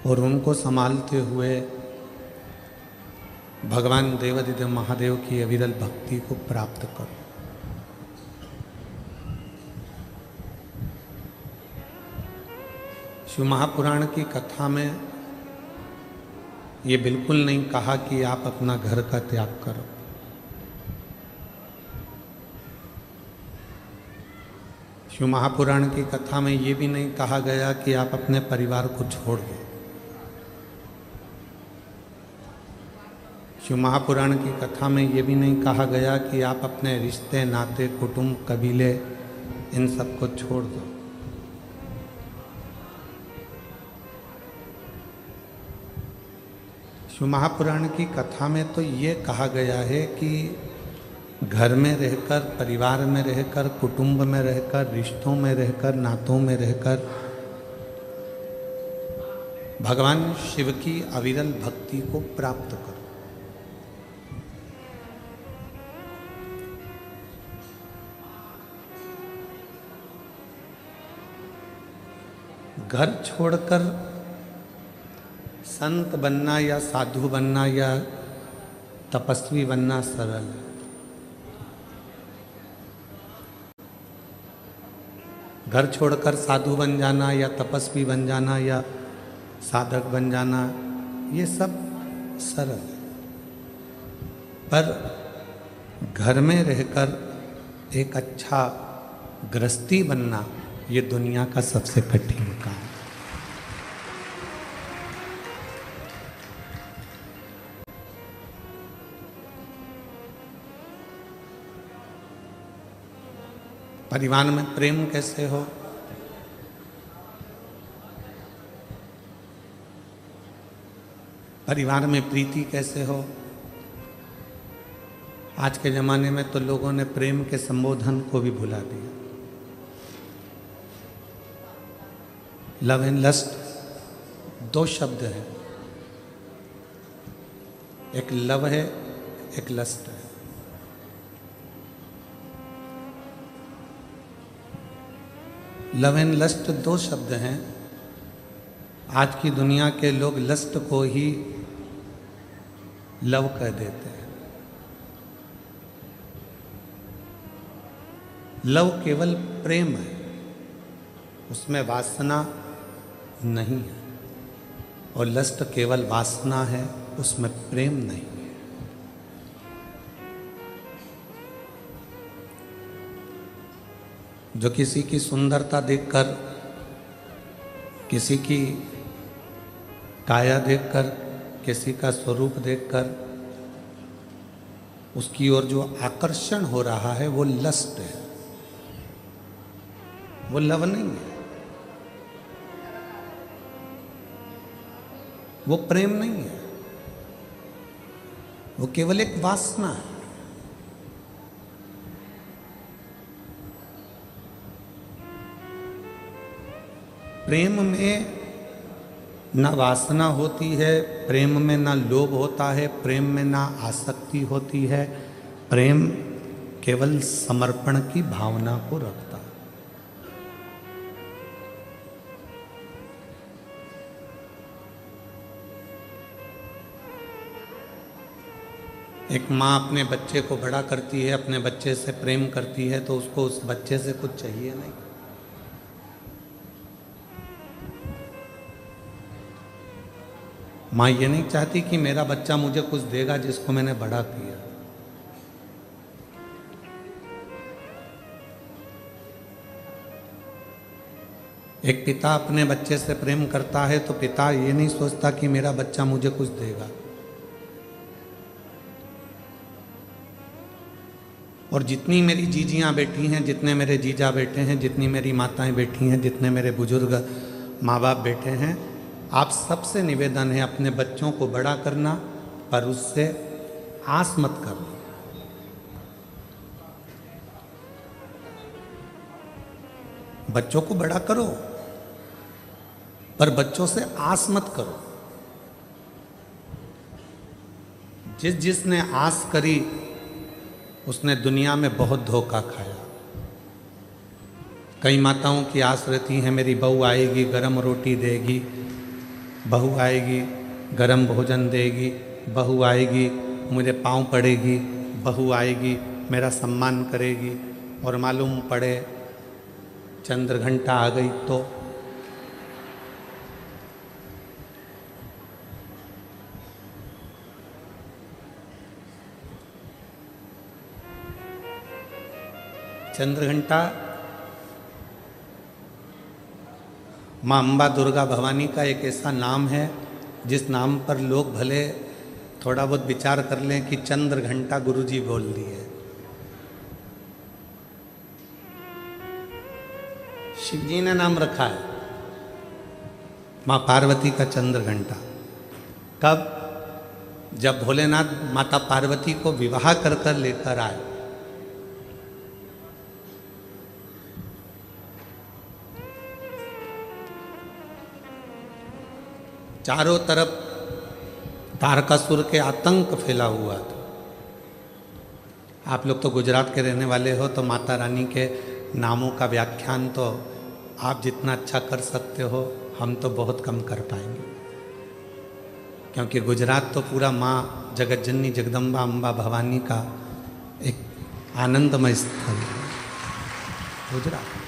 और उनको संभालते हुए भगवान देवादिदेव महादेव की अविरल भक्ति को प्राप्त करो। शिव महापुराण की कथा में ये बिल्कुल नहीं कहा कि आप अपना घर का त्याग करो। शिव महापुराण की कथा में ये भी नहीं कहा गया कि आप अपने परिवार को छोड़ दो। शिव महापुराण की कथा में ये भी नहीं कहा गया कि आप अपने रिश्ते नाते कुटुंब कबीले इन सब को छोड़ दो। शिव महापुराण की कथा में तो ये कहा गया है कि घर में रहकर, परिवार में रहकर, कुटुंब में रहकर, रिश्तों में रहकर, नातों में रहकर भगवान शिव की अविरल भक्ति को प्राप्त करो। घर छोड़कर संत बनना या साधु बनना या तपस्वी बनना सरल है। घर छोड़कर साधु बन जाना या तपस्वी बन जाना या साधक बन जाना, ये सब सरल है। पर घर में रहकर एक अच्छा गृहस्थी बनना, ये दुनिया का सबसे कठिन काम है। परिवार में प्रेम कैसे हो? परिवार में प्रीति कैसे हो? आज के ज़माने में तो लोगों ने प्रेम के संबोधन को भी भुला दिया। लव एंड लस्ट दो शब्द हैं, एक लव है, एक लस्ट है। लव एंड लस्ट दो शब्द हैं। आज की दुनिया के लोग लस्ट को ही लव कह देते हैं। लव केवल प्रेम है, उसमें वासना नहीं है, और लस्ट केवल वासना है, उसमें प्रेम नहीं है। जो किसी की सुंदरता देखकर, किसी की काया देखकर, किसी का स्वरूप देखकर उसकी ओर जो आकर्षण हो रहा है वो लस्ट है, वो लव नहीं है, वो प्रेम नहीं है, वो केवल एक वासना है। प्रेम में ना वासना होती है, प्रेम में ना लोभ होता है, प्रेम में ना आसक्ति होती है। प्रेम केवल समर्पण की भावना को रखता है। एक माँ अपने बच्चे को बड़ा करती है, अपने बच्चे से प्रेम करती है, तो उसको उस बच्चे से कुछ चाहिए नहीं। माँ ये नहीं चाहती कि मेरा बच्चा मुझे कुछ देगा जिसको मैंने बड़ा किया। एक पिता अपने बच्चे से प्रेम करता है तो पिता ये नहीं सोचता कि मेरा बच्चा मुझे कुछ देगा। और जितनी मेरी जीजियाँ बैठी हैं, जितने मेरे जीजा बैठे हैं, जितनी मेरी माताएं बैठी हैं, जितने मेरे बुजुर्ग माँ बाप बैठे हैं, आप सबसे निवेदन है अपने बच्चों को बड़ा करना, पर उससे आस मत करना। बच्चों को बड़ा करो, पर बच्चों से आस मत करो। जिसने आस करी उसने दुनिया में बहुत धोखा खाया। कई माताओं की आस रहती है मेरी बहू आएगी, गरम रोटी देगी, बहू आएगी, गरम भोजन देगी, बहू आएगी, मुझे पाँव पड़ेगी, बहू आएगी, मेरा सम्मान करेगी, और मालूम पड़े चंद्र घंटा आ गई तो चंद्र घंटा माँ अम्बा दुर्गा भवानी का एक ऐसा नाम है जिस नाम पर लोग भले थोड़ा बहुत विचार कर लें कि चंद्र घंटा गुरुजी बोल दिए। शिव जी ने नाम रखा है माँ पार्वती का चंद्र घंटा। कब? जब भोलेनाथ माता पार्वती को विवाह कर कर लेकर आए। चारों तरफ तारकासुर के आतंक फैला हुआ था। आप लोग तो गुजरात के रहने वाले हो, तो माता रानी के नामों का व्याख्यान तो आप जितना अच्छा कर सकते हो, हम तो बहुत कम कर पाएंगे, क्योंकि गुजरात तो पूरा माँ जगत जननी जगदम्बा अम्बा भवानी का एक आनंदमय स्थल है गुजरात।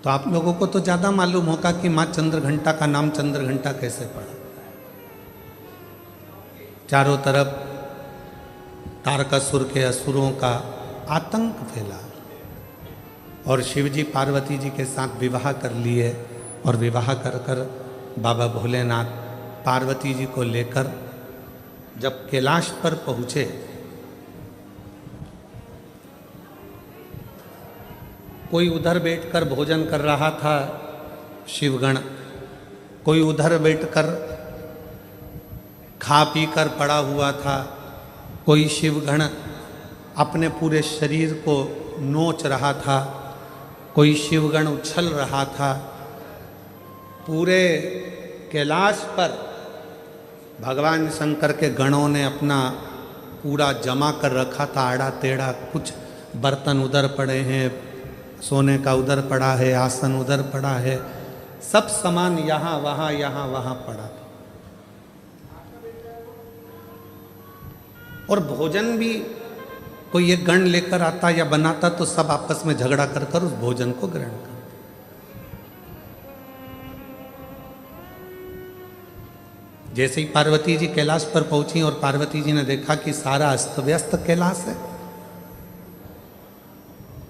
तो आप लोगों को तो ज़्यादा मालूम होगा कि माँ चंद्रघंटा का नाम चंद्रघंटा कैसे पड़ा। चारों तरफ तारकासुर के असुरों का आतंक फैला और शिवजी पार्वती जी के साथ विवाह कर लिए, और विवाह कर कर बाबा भोलेनाथ पार्वती जी को लेकर जब कैलाश पर पहुँचे, कोई उधर बैठकर भोजन कर रहा था शिवगण, कोई उधर बैठकर खा पी कर पड़ा हुआ था, कोई शिवगण अपने पूरे शरीर को नोच रहा था, कोई शिवगण उछल रहा था। पूरे कैलाश पर भगवान शंकर के गणों ने अपना पूरा जमा कर रखा था, आड़ा टेढ़ा। कुछ बर्तन उधर पड़े हैं, सोने का उधर पड़ा है, आसन उधर पड़ा है, सब सामान यहाँ वहाँ पड़ा था। और भोजन भी कोई एक गण लेकर आता या बनाता तो सब आपस में झगड़ा कर कर उस भोजन को ग्रहण करते। जैसे ही पार्वती जी कैलाश पर पहुंची और पार्वती जी ने देखा कि सारा अस्त व्यस्त कैलाश है,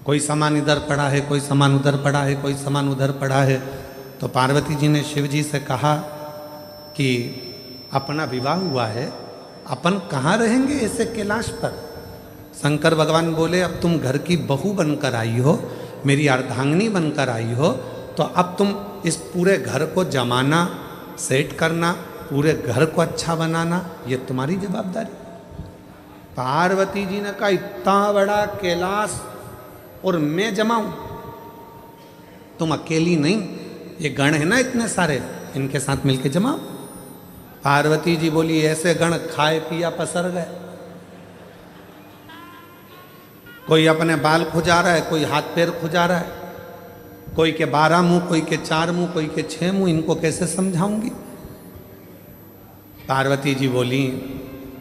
कोई सामान इधर पड़ा है, कोई सामान उधर पड़ा है, कोई सामान उधर पड़ा है, तो पार्वती जी ने शिव जी से कहा कि अपना विवाह हुआ है, अपन कहाँ रहेंगे ऐसे कैलाश पर। शंकर भगवान बोले, अब तुम घर की बहू बनकर आई हो, मेरी अर्धांगिनी बनकर आई हो, तो अब तुम इस पूरे घर को जमाना, सेट करना, पूरे घर को अच्छा बनाना, ये तुम्हारी जवाबदारी। पार्वती जी ने कहा, इतना बड़ा कैलाश और मैं जमाऊं? तुम अकेली नहीं, ये गण है ना इतने सारे, इनके साथ मिलके जमाओ। पार्वती जी बोली, ऐसे गण खाए पिया पसर गए, कोई अपने बाल खुजा रहा है, कोई हाथ पैर खुजा रहा है, कोई के 12 मुंह, कोई के 4 मुंह, कोई के 6 मुंह, इनको कैसे समझाऊंगी। पार्वती जी बोली,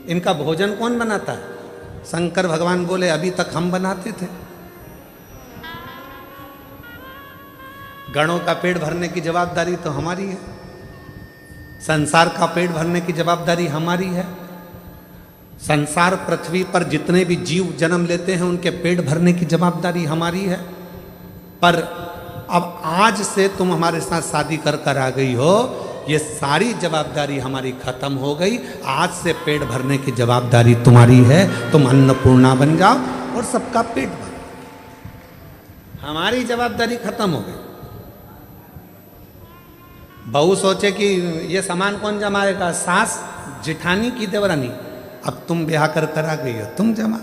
इनका भोजन कौन बनाता है? शंकर भगवान बोले, अभी तक हम बनाते थे। गणों का पेट भरने की जवाबदारी तो हमारी है, संसार का पेट भरने की जवाबदारी हमारी है। संसार पृथ्वी पर जितने भी जीव जन्म लेते हैं उनके पेट भरने की जवाबदारी हमारी है। पर अब आज से तुम हमारे साथ शादी कर कर आ गई हो, ये सारी जवाबदारी हमारी खत्म हो गई। आज से पेट भरने की जवाबदारी तुम्हारी है, तुम अन्नपूर्णा बन जाओ और सबका पेट भरो। हमारी जवाबदारी खत्म हो गई। बहू सोचे कि ये सामान कौन जमाएगा, सास जिठानी की देवरानी, अब तुम ब्याह कर कर आ गई हो, तुम जमा।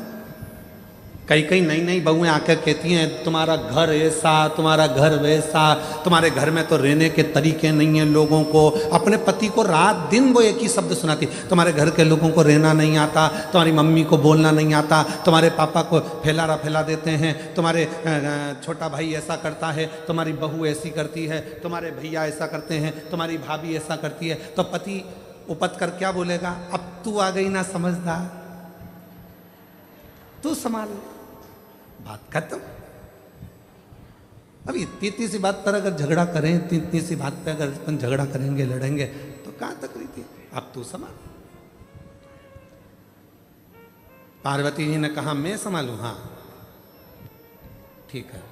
कई कई नई नई बहुएं आकर कहती हैं तुम्हारा घर ऐसा, तुम्हारा घर वैसा, तुम्हारे घर में तो रहने के तरीके नहीं हैं लोगों को। अपने पति को रात दिन वो एक ही शब्द सुनाती, तुम्हारे घर के लोगों को रहना नहीं आता, तुम्हारी मम्मी को बोलना नहीं आता, तुम्हारे पापा को फैला देते हैं, तुम्हारे छोटा भाई ऐसा करता है, तुम्हारी बहू ऐसी करती है, तुम्हारे भैया ऐसा करते हैं, तुम्हारी भाभी ऐसा करती है। तो पति उपत कर क्या बोलेगा, अब तू आ गई ना समझदार, तू संभाल, बात खत्म। अब इतनी सी बात पर अगर झगड़ा करें, इतनी सी बात पे अगर अपन झगड़ा करेंगे, लड़ेंगे, तो कहां तक रही? अब तू संभाल। पार्वती जी ने कहा मैं संभालू? हाँ ठीक है।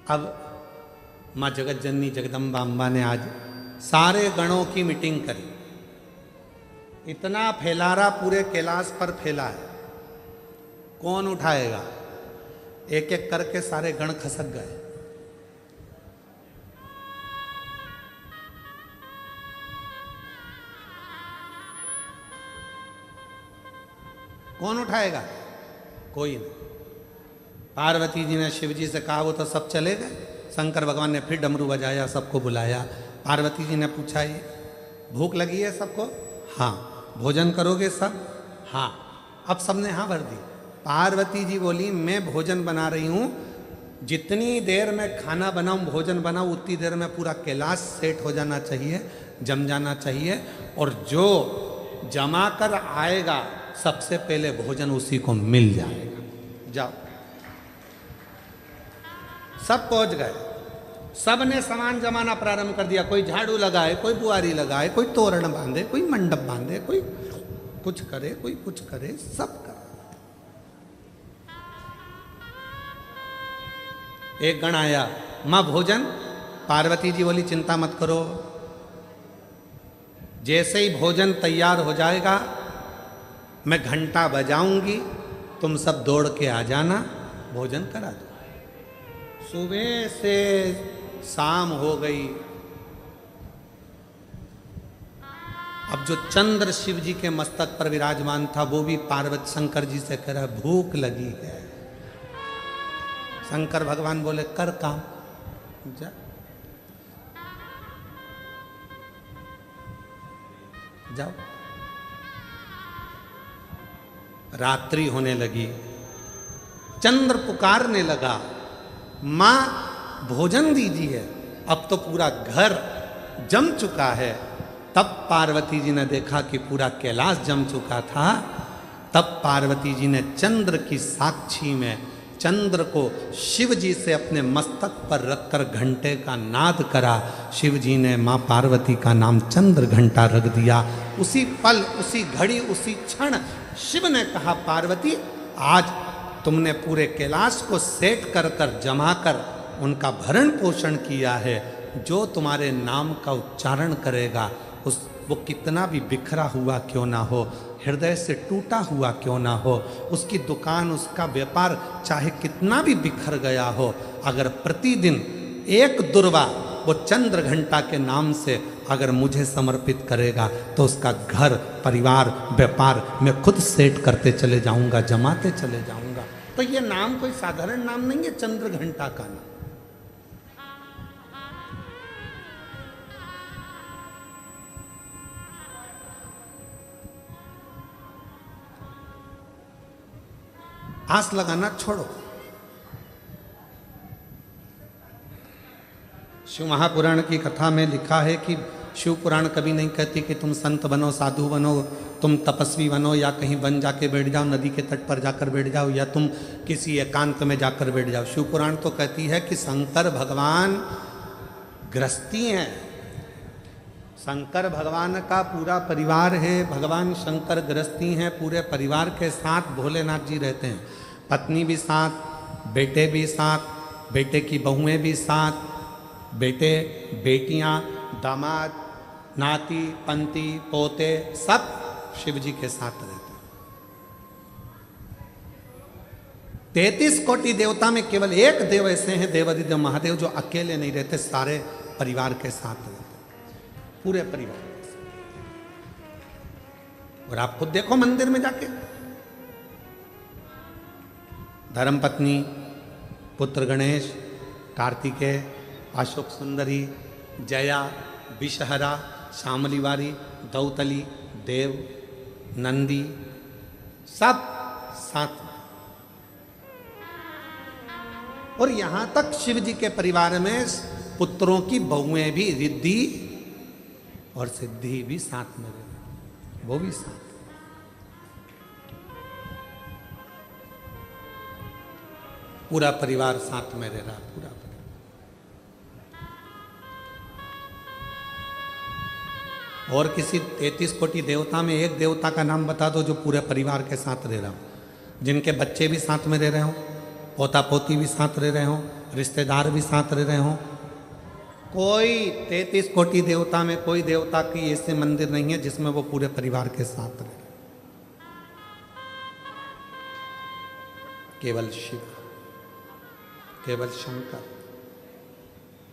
अब मां जगत जननी जगदम्बा अम्बा ने आज सारे गणों की मीटिंग करी। इतना फैलारा पूरे कैलाश पर फैला है, कौन उठाएगा? एक एक करके सारे गण खसक गए। कौन उठाएगा? कोई नहीं। पार्वती जी ने शिव जी से कहा, वो तो सब चले गए। शंकर भगवान ने फिर डमरू बजाया, सबको बुलाया। पार्वती जी ने पूछा, ये भूख लगी है सबको? हाँ। भोजन करोगे सब? हाँ। अब सबने हाँ भर दी। पार्वती जी बोली, मैं भोजन बना रही हूं, जितनी देर में खाना बनाऊं, भोजन बनाऊं, उतनी देर में पूरा कैलाश सेट हो जाना चाहिए, जम जाना चाहिए, और जो जमा कर आएगा सबसे पहले भोजन उसी को मिल जाएगा। जाओ। सब पहुंच गए, सब ने सामान जमाना प्रारंभ कर दिया। कोई झाड़ू लगाए, कोई बुआरी लगाए, कोई तोरण बांधे, कोई मंडप बांधे, कोई कुछ करे, कोई कुछ करे, सब करे। एक गण आया, मां भोजन। पार्वती जी बोली, चिंता मत करो, जैसे ही भोजन तैयार हो जाएगा मैं घंटा बजाऊंगी, तुम सब दौड़ के आ जाना, भोजन करा दो। सुबह से शाम हो गई। अब जो चंद्र शिव जी के मस्तक पर विराजमान था, वो भी पार्वती शंकर जी से कह रहा, भूख लगी है। शंकर भगवान बोले, कर काम, जा। जाओ। रात्रि होने लगी, चंद्र पुकारने लगा, मां भोजन दीजिए। अब तो पूरा घर जम चुका है। तब पार्वती जी ने देखा कि पूरा कैलाश जम चुका था। तब पार्वती जी ने चंद्र की साक्षी में चंद्र को शिव जी से अपने मस्तक पर रखकर घंटे का नाद करा। शिव जी ने मां पार्वती का नाम चंद्र घंटा रख दिया। उसी पल, उसी घड़ी, उसी क्षण शिव ने कहा, पार्वती आज तुमने पूरे कैलाश को सेट कर कर जमा कर उनका भरण पोषण किया है। जो तुम्हारे नाम का उच्चारण करेगा, वो कितना भी बिखरा हुआ क्यों ना हो, हृदय से टूटा हुआ क्यों ना हो, उसकी दुकान, उसका व्यापार चाहे कितना भी बिखर गया हो, अगर प्रतिदिन एक दुर्वा वो चंद्र घंटा के नाम से अगर मुझे समर्पित करेगा, तो उसका घर, परिवार, व्यापार मैं खुद सेट करते चले जाऊंगा, जमाते चले जाऊंगा। तो ये नाम कोई साधारण नाम नहीं है, चंद्र घंटा का नाम। आस लगाना छोड़ो। शिव महापुराण की कथा में लिखा है कि शिव पुराण कभी नहीं कहती कि तुम संत बनो, साधु बनो, तुम तपस्वी बनो, या कहीं वन जाके बैठ जाओ, नदी के तट पर जाकर बैठ जाओ, या तुम किसी एकांत में जाकर बैठ जाओ। शिव पुराण तो कहती है कि शंकर भगवान गृहस्थी हैं। शंकर भगवान का पूरा परिवार है, भगवान शंकर गृहस्थी हैं, पूरे परिवार के साथ भोलेनाथ जी रहते हैं। पत्नी भी साथ, बेटे भी साथ, बेटे की बहुएं भी साथ, बेटे, बेटियां, दामाद, नाती, पंती, पोते, सब शिव जी के साथ रहते हैं। 33 कोटि देवता में केवल एक देव ऐसे हैं, देवादिदेव महादेव, जो अकेले नहीं रहते, सारे परिवार के साथ रहते, पूरे परिवार के साथ। और आप खुद देखो मंदिर में जाके, धर्मपत्नी, पुत्र गणेश, कार्तिकेय, अशोक सुंदरी, जया, विषहरा, शामलीवारी, दौतली, देव, नंदी, सब साथ। और यहां तक शिव जी के परिवार में पुत्रों की बहुएं भी, रिद्धि और सिद्धि भी साथ में रहे, वो भी साथ। पूरा परिवार साथ में रह रहा, पूरा परिवार। और किसी 33 कोटि देवता में एक देवता का नाम बता दो जो पूरे परिवार के साथ रह रहा हो, जिनके बच्चे भी साथ में रह रहे हो, पोता पोती भी साथ रह रहे हो, रिश्तेदार भी साथ रह रहे हो। कोई 33 कोटि देवता में कोई देवता की ऐसे मंदिर नहीं है जिसमें वो पूरे परिवार के साथ रहे। केवल शिव, केवल शंकर,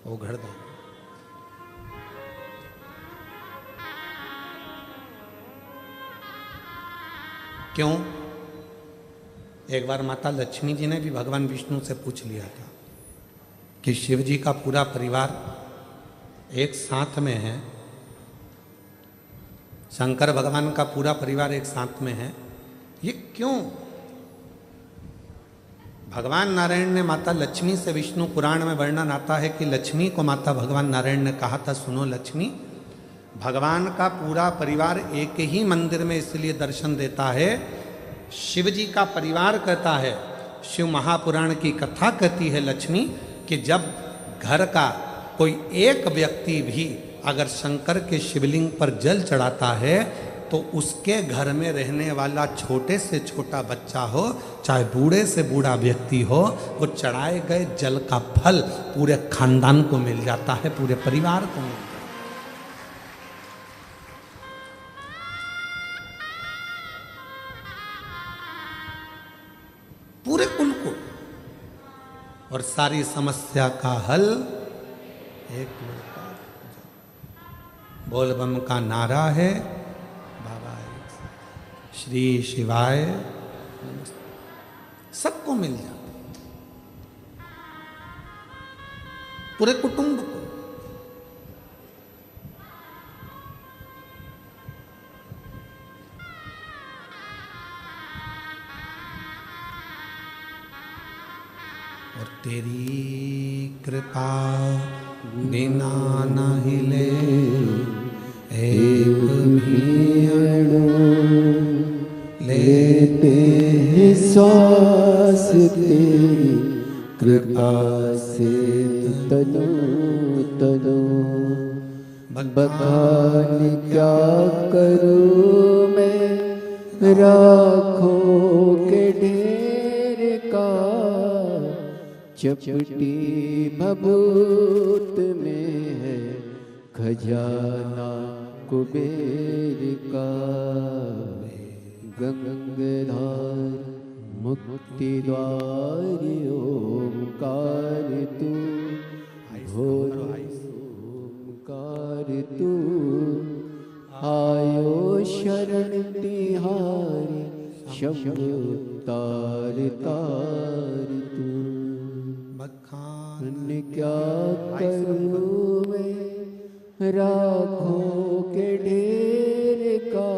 वो घड़दान। क्यों? एक बार माता लक्ष्मी जी ने भी भगवान विष्णु से पूछ लिया था कि शिव जी का पूरा परिवार एक साथ में है, शंकर भगवान का पूरा परिवार एक साथ में है, ये क्यों? भगवान नारायण ने माता लक्ष्मी से, विष्णु पुराण में वर्णन आता है कि लक्ष्मी को माता भगवान नारायण ने कहा था, सुनो लक्ष्मी, भगवान का पूरा परिवार एक ही मंदिर में इसलिए दर्शन देता है, शिव जी का परिवार कहता है, शिव महापुराण की कथा कहती है लक्ष्मी कि जब घर का कोई एक व्यक्ति भी अगर शंकर के शिवलिंग पर जल चढ़ाता है तो उसके घर में रहने वाला छोटे से छोटा बच्चा हो, चाहे बूढ़े से बूढ़ा व्यक्ति हो, वो चढ़ाए गए जल का फल पूरे खानदान को मिल जाता है, पूरे परिवार को मिल जाता है। पूरे कुल को। और सारी समस्या का हल एक लोटा बोल बम का नारा है, बाबा श्री शिवाय नमस्ते, सबको मिल जाता, पूरे कुटुंब को। और तेरी कृपा बिना न हिले एक भी अणु, लेते हैं श्वास तेरी कृपा से तनु तनु। बखान क्या करूं मैं राखों के ढेर का, चपटी भभूत में है खजाना कुबेर का। गंगाधार मुक्ति द्वार ओमकार तू, भोले ओमकार तू, आयो शरण तिहारी शंभु तार तार तू। बखान क्या करूं मैं राखों के ढेर का,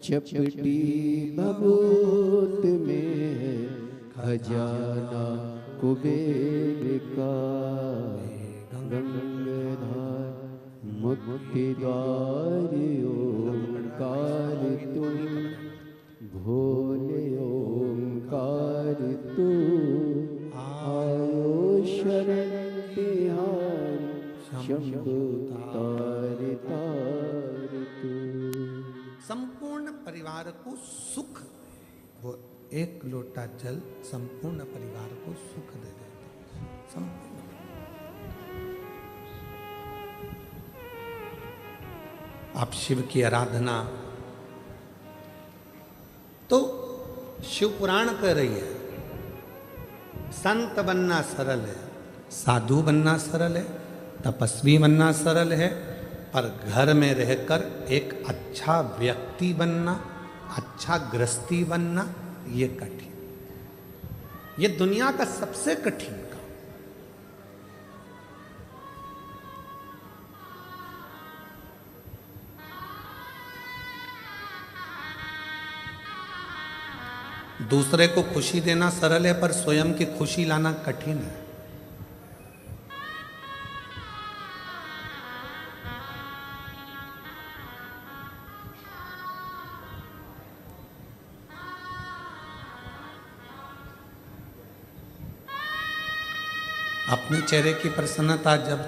चपटी भभूत में है खजाना कुबेर का। गंगाधार मुक्ति द्वार ओमकार तुम, भोले ओमकार तू, आयो शरण तिहारी शंभु तार तार तू। संपूर्ण परिवार को सुख, वो एक लोटा जल संपूर्ण परिवार को सुख दे देता है। संपूर्ण आप शिव की आराधना तो शिव पुराण कह रही है, संत बनना सरल है, साधु बनना सरल है, तपस्वी बनना सरल है, पर घर में रहकर एक अच्छा व्यक्ति बनना, अच्छा गृहस्थी बनना, ये कठिन। ये दुनिया का सबसे कठिन काम। दूसरे को खुशी देना सरल है, पर स्वयं की खुशी लाना कठिन है। अपने चेहरे की प्रसन्नता जब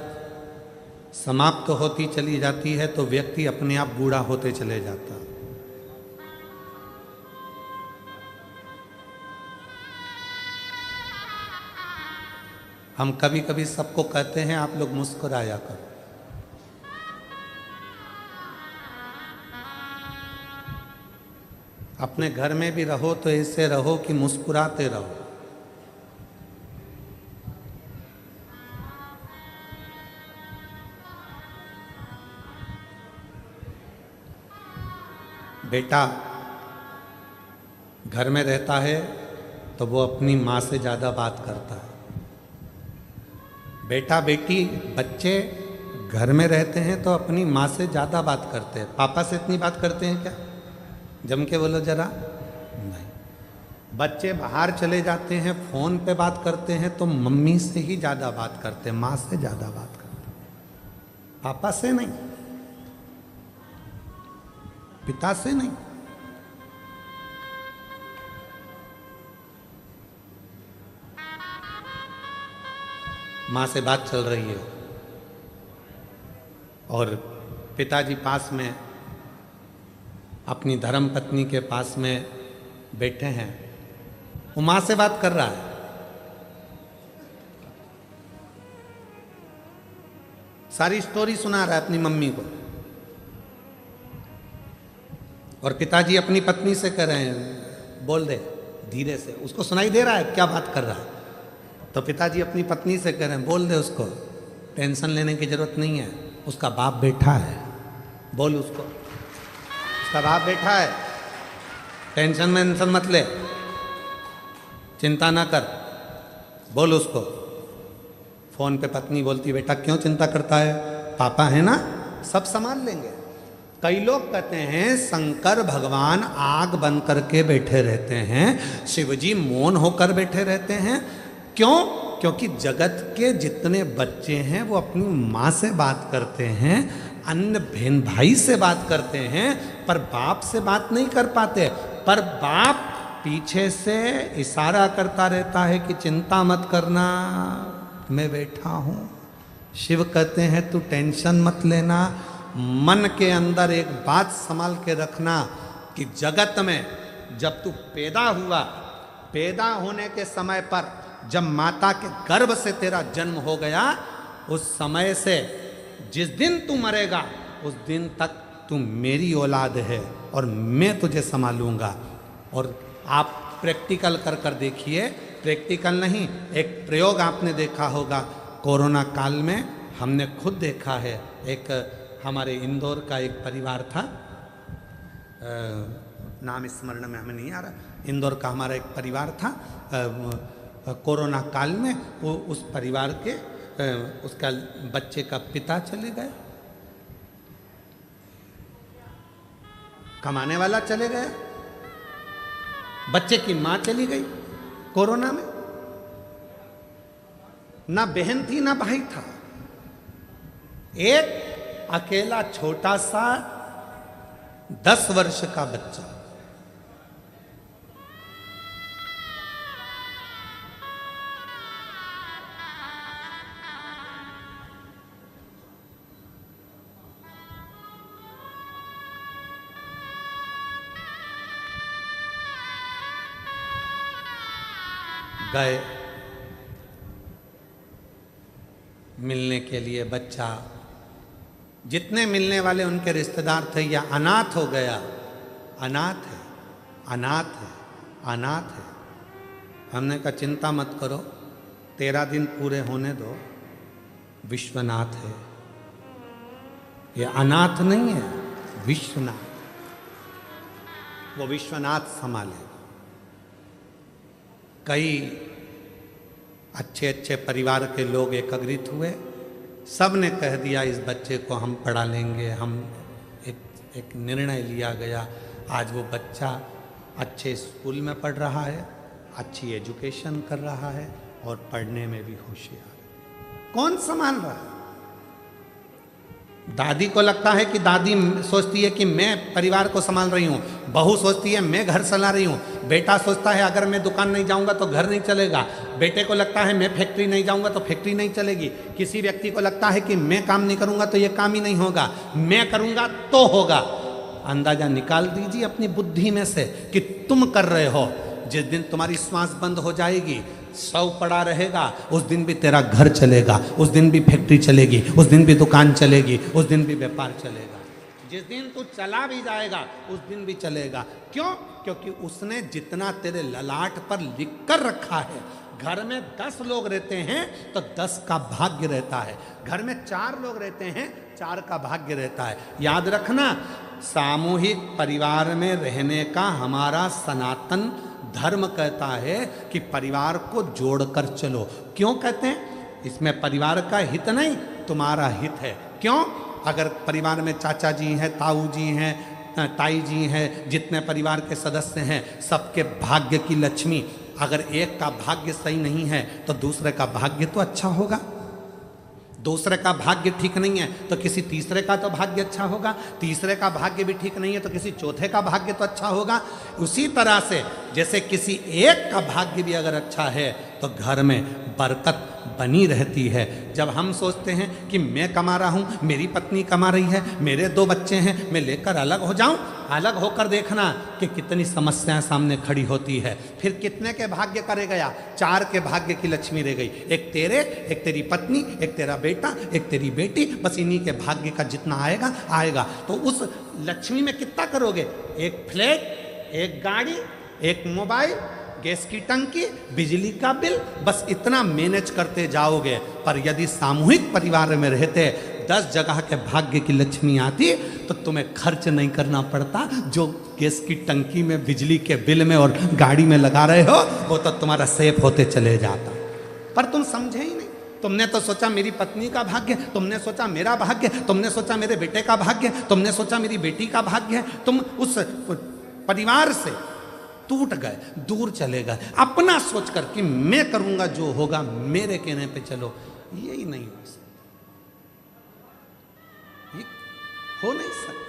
समाप्त होती चली जाती है तो व्यक्ति अपने आप बूढ़ा होते चले जाता है। हम कभी कभी सबको कहते हैं आप लोग मुस्कुराया करो। अपने घर में भी रहो तो ऐसे रहो कि मुस्कुराते रहो। बेटा घर में रहता है तो वो अपनी माँ से ज़्यादा बात करता है। बेटा बेटी बच्चे घर में रहते हैं तो अपनी माँ से ज़्यादा बात करते हैं। पापा से इतनी बात करते हैं क्या? जम के बोलो जरा। नहीं। बच्चे बाहर चले जाते हैं, फ़ोन पे बात करते हैं तो मम्मी से ही ज़्यादा बात करते हैं, माँ से ज़्यादा बात करते हैं, पापा से नहीं, पिता से नहीं। माँ से बात चल रही है और पिताजी पास में अपनी धर्म पत्नी के पास में बैठे हैं, वो माँ से बात कर रहा है। सारी स्टोरी सुना रहा है अपनी मम्मी को, और पिताजी अपनी पत्नी से कह रहे हैं बोल दे धीरे से, उसको सुनाई दे रहा है क्या बात कर रहा है। तो पिताजी अपनी पत्नी से कह रहे हैं बोल दे उसको, टेंशन लेने की जरूरत नहीं है, उसका बाप बैठा है, बोल उसको, उसका बाप बैठा है, टेंशन वेंशन मत ले, चिंता ना कर, बोल उसको। फोन पे पत्नी बोलती बेटा क्यों चिंता करता है, पापा है ना, सब संभाल लेंगे। कई लोग कहते हैं शंकर भगवान आग बंद करके बैठे रहते हैं, शिवजी मौन होकर बैठे रहते हैं। क्यों? क्योंकि जगत के जितने बच्चे हैं वो अपनी माँ से बात करते हैं, अन्य बहन भाई से बात करते हैं, पर बाप से बात नहीं कर पाते। पर बाप पीछे से इशारा करता रहता है कि चिंता मत करना, मैं बैठा हूँ। शिव कहते हैं तू टेंशन मत लेना, मन के अंदर एक बात संभाल के रखना कि जगत में जब तू पैदा हुआ, पैदा होने के समय पर जब माता के गर्भ से तेरा जन्म हो गया, उस समय से जिस दिन तू मरेगा उस दिन तक तू मेरी औलाद है और मैं तुझे संभालूंगा। और आप प्रैक्टिकल कर कर देखिए, प्रैक्टिकल नहीं, एक प्रयोग आपने देखा होगा कोरोना काल में, हमने खुद देखा है। एक हमारे इंदौर का एक परिवार था, नाम स्मरण में हमें नहीं आ रहा, इंदौर का हमारा एक परिवार था। कोरोना काल में वो उस परिवार के उसका बच्चे का पिता चले गए, कमाने वाला चले गया, बच्चे की मां चली गई कोरोना में, ना बहन थी ना भाई था, एक अकेला छोटा सा 10 वर्ष का बच्चा। गए मिलने के लिए, बच्चा जितने मिलने वाले उनके रिश्तेदार थे, या अनाथ हो गया, अनाथ है, अनाथ है, अनाथ है। हमने कहा चिंता मत करो, 13 दिन पूरे होने दो, विश्वनाथ है, ये अनाथ नहीं है, विश्वनाथ, वो विश्वनाथ संभाले। कई अच्छे अच्छे परिवार के लोग एकत्रित हुए, सब ने कह दिया इस बच्चे को हम पढ़ा लेंगे। हम एक निर्णय लिया गया। आज वो बच्चा अच्छे स्कूल में पढ़ रहा है, अच्छी एजुकेशन कर रहा है और पढ़ने में भी होशियार है। कौन संभाल रहा है? दादी को लगता है कि दादी सोचती है कि मैं परिवार को संभाल रही हूँ, बहू सोचती है मैं घर चला रही हूँ, बेटा सोचता है अगर मैं दुकान नहीं जाऊँगा तो घर नहीं चलेगा, बेटे को लगता है मैं फैक्ट्री नहीं जाऊँगा तो फैक्ट्री नहीं चलेगी, किसी व्यक्ति को लगता है कि मैं काम नहीं करूँगा तो ये काम ही नहीं होगा, मैं करूँगा तो होगा। अंदाजा निकाल दीजिए अपनी बुद्धि में से कि तुम कर रहे हो। जिस दिन तुम्हारी श्वास बंद हो जाएगी, सौ पड़ा रहेगा, उस दिन भी तेरा घर चलेगा, उस दिन भी फैक्ट्री चलेगी, उस दिन भी दुकान चलेगी, उस दिन भी व्यापार चलेगा। जिस दिन तू चला भी जाएगा उस दिन भी चलेगा। क्यों? क्योंकि उसने जितना तेरे ललाट पर लिख कर रखा है। घर में 10 लोग रहते हैं तो 10 का भाग्य रहता है, घर में 4 लोग रहते हैं 4 का भाग्य रहता है। याद रखना, सामूहिक परिवार में रहने का हमारा सनातन धर्म कहता है कि परिवार को जोड़कर चलो। क्यों कहते हैं? इसमें परिवार का हित नहीं, तुम्हारा हित है। क्यों? अगर परिवार में चाचा जी हैं, ताऊ जी हैं, ताई जी हैं, जितने परिवार के सदस्य हैं, सबके भाग्य की लक्ष्मी, अगर एक का भाग्य सही नहीं है तो दूसरे का भाग्य तो अच्छा होगा। दूसरे का भाग्य ठीक नहीं है तो किसी तीसरे का तो भाग्य अच्छा होगा, तीसरे का भाग्य भी ठीक नहीं है तो किसी चौथे का भाग्य तो अच्छा होगा। उसी तरह से जैसे किसी एक का भाग्य भी अगर अच्छा है तो घर में बरकत बनी रहती है। जब हम सोचते हैं कि मैं कमा रहा हूँ, मेरी पत्नी कमा रही है, मेरे 2 बच्चे हैं, मैं लेकर अलग हो जाऊँ, अलग होकर देखना कि कितनी समस्याएं सामने खड़ी होती है। फिर कितने के भाग्य करे गया? 4 के भाग्य की लक्ष्मी रह गई, एक तेरे, एक तेरी पत्नी, एक तेरा बेटा, एक तेरी बेटी, बस इन्हीं के भाग्य का जितना आएगा आएगा। तो उस लक्ष्मी में कितना करोगे? एक फ्लैट, एक गाड़ी, एक मोबाइल, गैस की टंकी, बिजली का बिल, बस इतना मैनेज करते जाओगे। पर यदि सामूहिक परिवार में रहते 10 जगह के भाग्य की लक्ष्मी आती तो तुम्हें खर्च नहीं करना पड़ता। जो गैस की टंकी में, बिजली के बिल में और गाड़ी में लगा रहे हो वो तो तुम्हारा सेफ होते चले जाता। पर तुम समझे ही नहीं। तुमने तो सोचा मेरी पत्नी का भाग्य, तुमने सोचा मेरा भाग्य, तुमने सोचा मेरे बेटे का भाग्य, तुमने सोचा मेरी बेटी का भाग्य है। तुम उस परिवार से टूट गए, दूर चले गए, अपना सोचकर कि मैं करूंगा जो होगा, मेरे कहने पे चलो। यही नहीं हो सकता, ये हो नहीं सकता।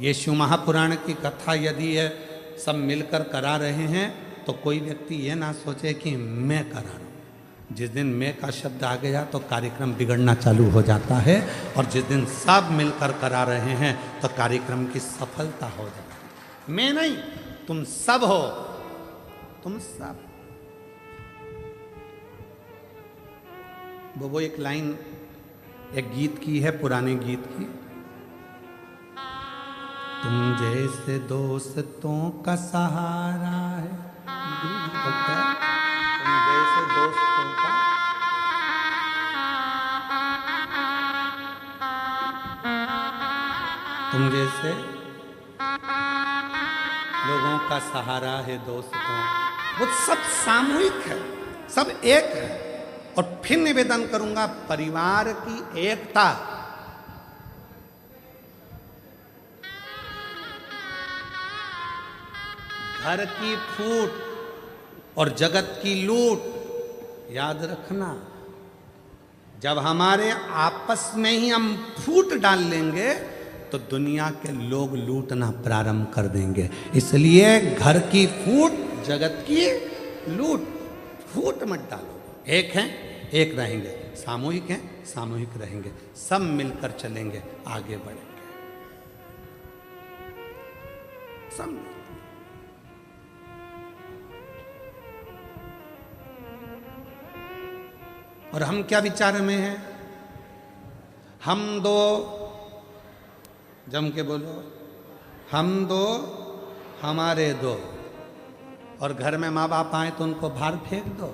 यीशु महापुराण की कथा यदि है सब मिलकर करा रहे हैं तो कोई व्यक्ति ये ना सोचे कि मैं करा रहा हूं। जिस दिन मैं का शब्द आ गया तो कार्यक्रम बिगड़ना चालू हो जाता है, और जिस दिन सब मिलकर करा रहे हैं तो कार्यक्रम की सफलता हो जाती है। मैं नहीं, तुम सब हो, तुम सब। वो एक लाइन एक गीत की है, पुराने गीत की, तुम जैसे दोस्तों का सहारा है, तुम जैसे दोस्तों का, तुम जैसे लोगों का सहारा है दोस्तों। वो सब सामूहिक है, सब एक है। और फिर निवेदन करूंगा, परिवार की एकता, घर की फूट और जगत की लूट। याद रखना, जब हमारे आपस में ही हम फूट डाल लेंगे तो दुनिया के लोग लूटना प्रारंभ कर देंगे। इसलिए घर की फूट, जगत की लूट, फूट मत डालो। एक हैं, एक रहेंगे, सामूहिक हैं, सामूहिक रहेंगे, सब मिलकर चलेंगे, आगे बढ़ेंगे, सब। और हम क्या विचार में हैं? हम दो, जम के बोलो, हम दो, हमारे दो। और घर में माँ बाप आए तो उनको बाहर फेंक दो।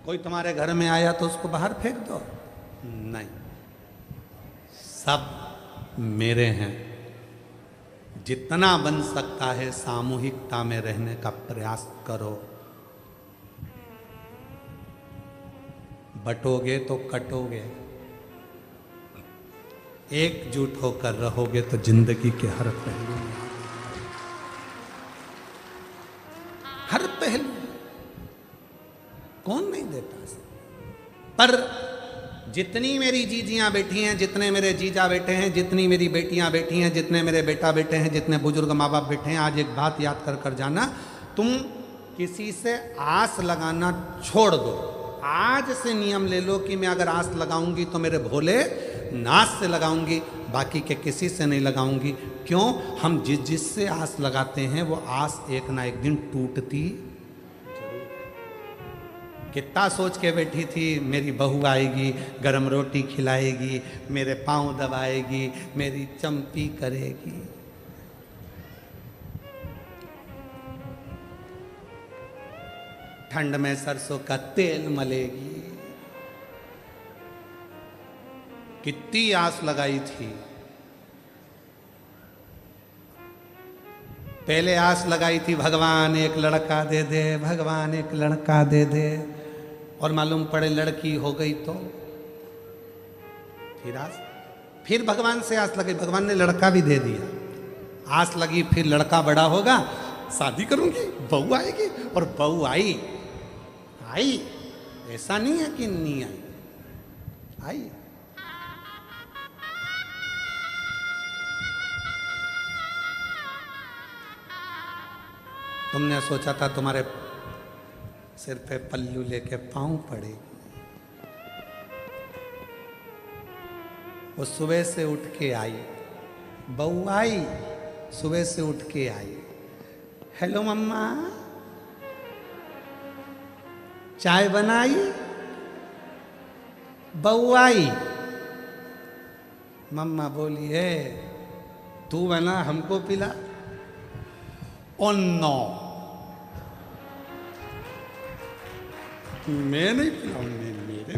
कोई तुम्हारे घर में आया तो उसको बाहर फेंक दो? नहीं, सब मेरे हैं। जितना बन सकता है सामूहिकता में रहने का प्रयास करो। बटोगे तो कटोगे, एकजुट होकर रहोगे तो जिंदगी के हर पहलू में, हर पहलू कौन नहीं देता। पर जितनी मेरी जीजियां बैठी हैं, जितने मेरे जीजा बैठे हैं, जितनी मेरी बेटियां बैठी हैं, जितने मेरे बेटा बैठे हैं, जितने बुजुर्ग माँ बाप बैठे हैं, आज एक बात याद कर जाना, तुम किसी से आस लगाना छोड़ दो। आज से नियम ले लो कि मैं अगर आस लगाऊंगी तो मेरे भोले नाथ से लगाऊंगी, बाकी के किसी से नहीं लगाऊंगी। क्यों? हम जिससे आस लगाते हैं वो आस एक ना एक दिन टूटती। कितना सोच के बैठी थी मेरी बहू आएगी, गरम रोटी खिलाएगी, मेरे पांव दबाएगी, मेरी चंपी करेगी। ठंड में सरसों का तेल मलेगी। कितनी आस लगाई थी। पहले आस लगाई थी भगवान एक लड़का दे दे, भगवान एक लड़का दे दे, और मालूम पड़े लड़की हो गई तो फिर भगवान से आस लगी, भगवान ने लड़का भी दे दिया। आस लगी फिर लड़का बड़ा होगा, शादी करूंगी, बहू आएगी, और बहू आई। ऐसा नहीं है कि नहीं आई। तुमने सोचा था तुम्हारे सिर पे पल्लू लेके पांव पड़ेगी। वो सुबह से उठ के आई, बहू आई, सुबह से उठ के आई। हेलो मम्मा, चाय बनाई? बहू आई, मम्मा बोली है तू बना हमको पिला। ओ नो, मैं नहीं पिलाऊंगी। मेरे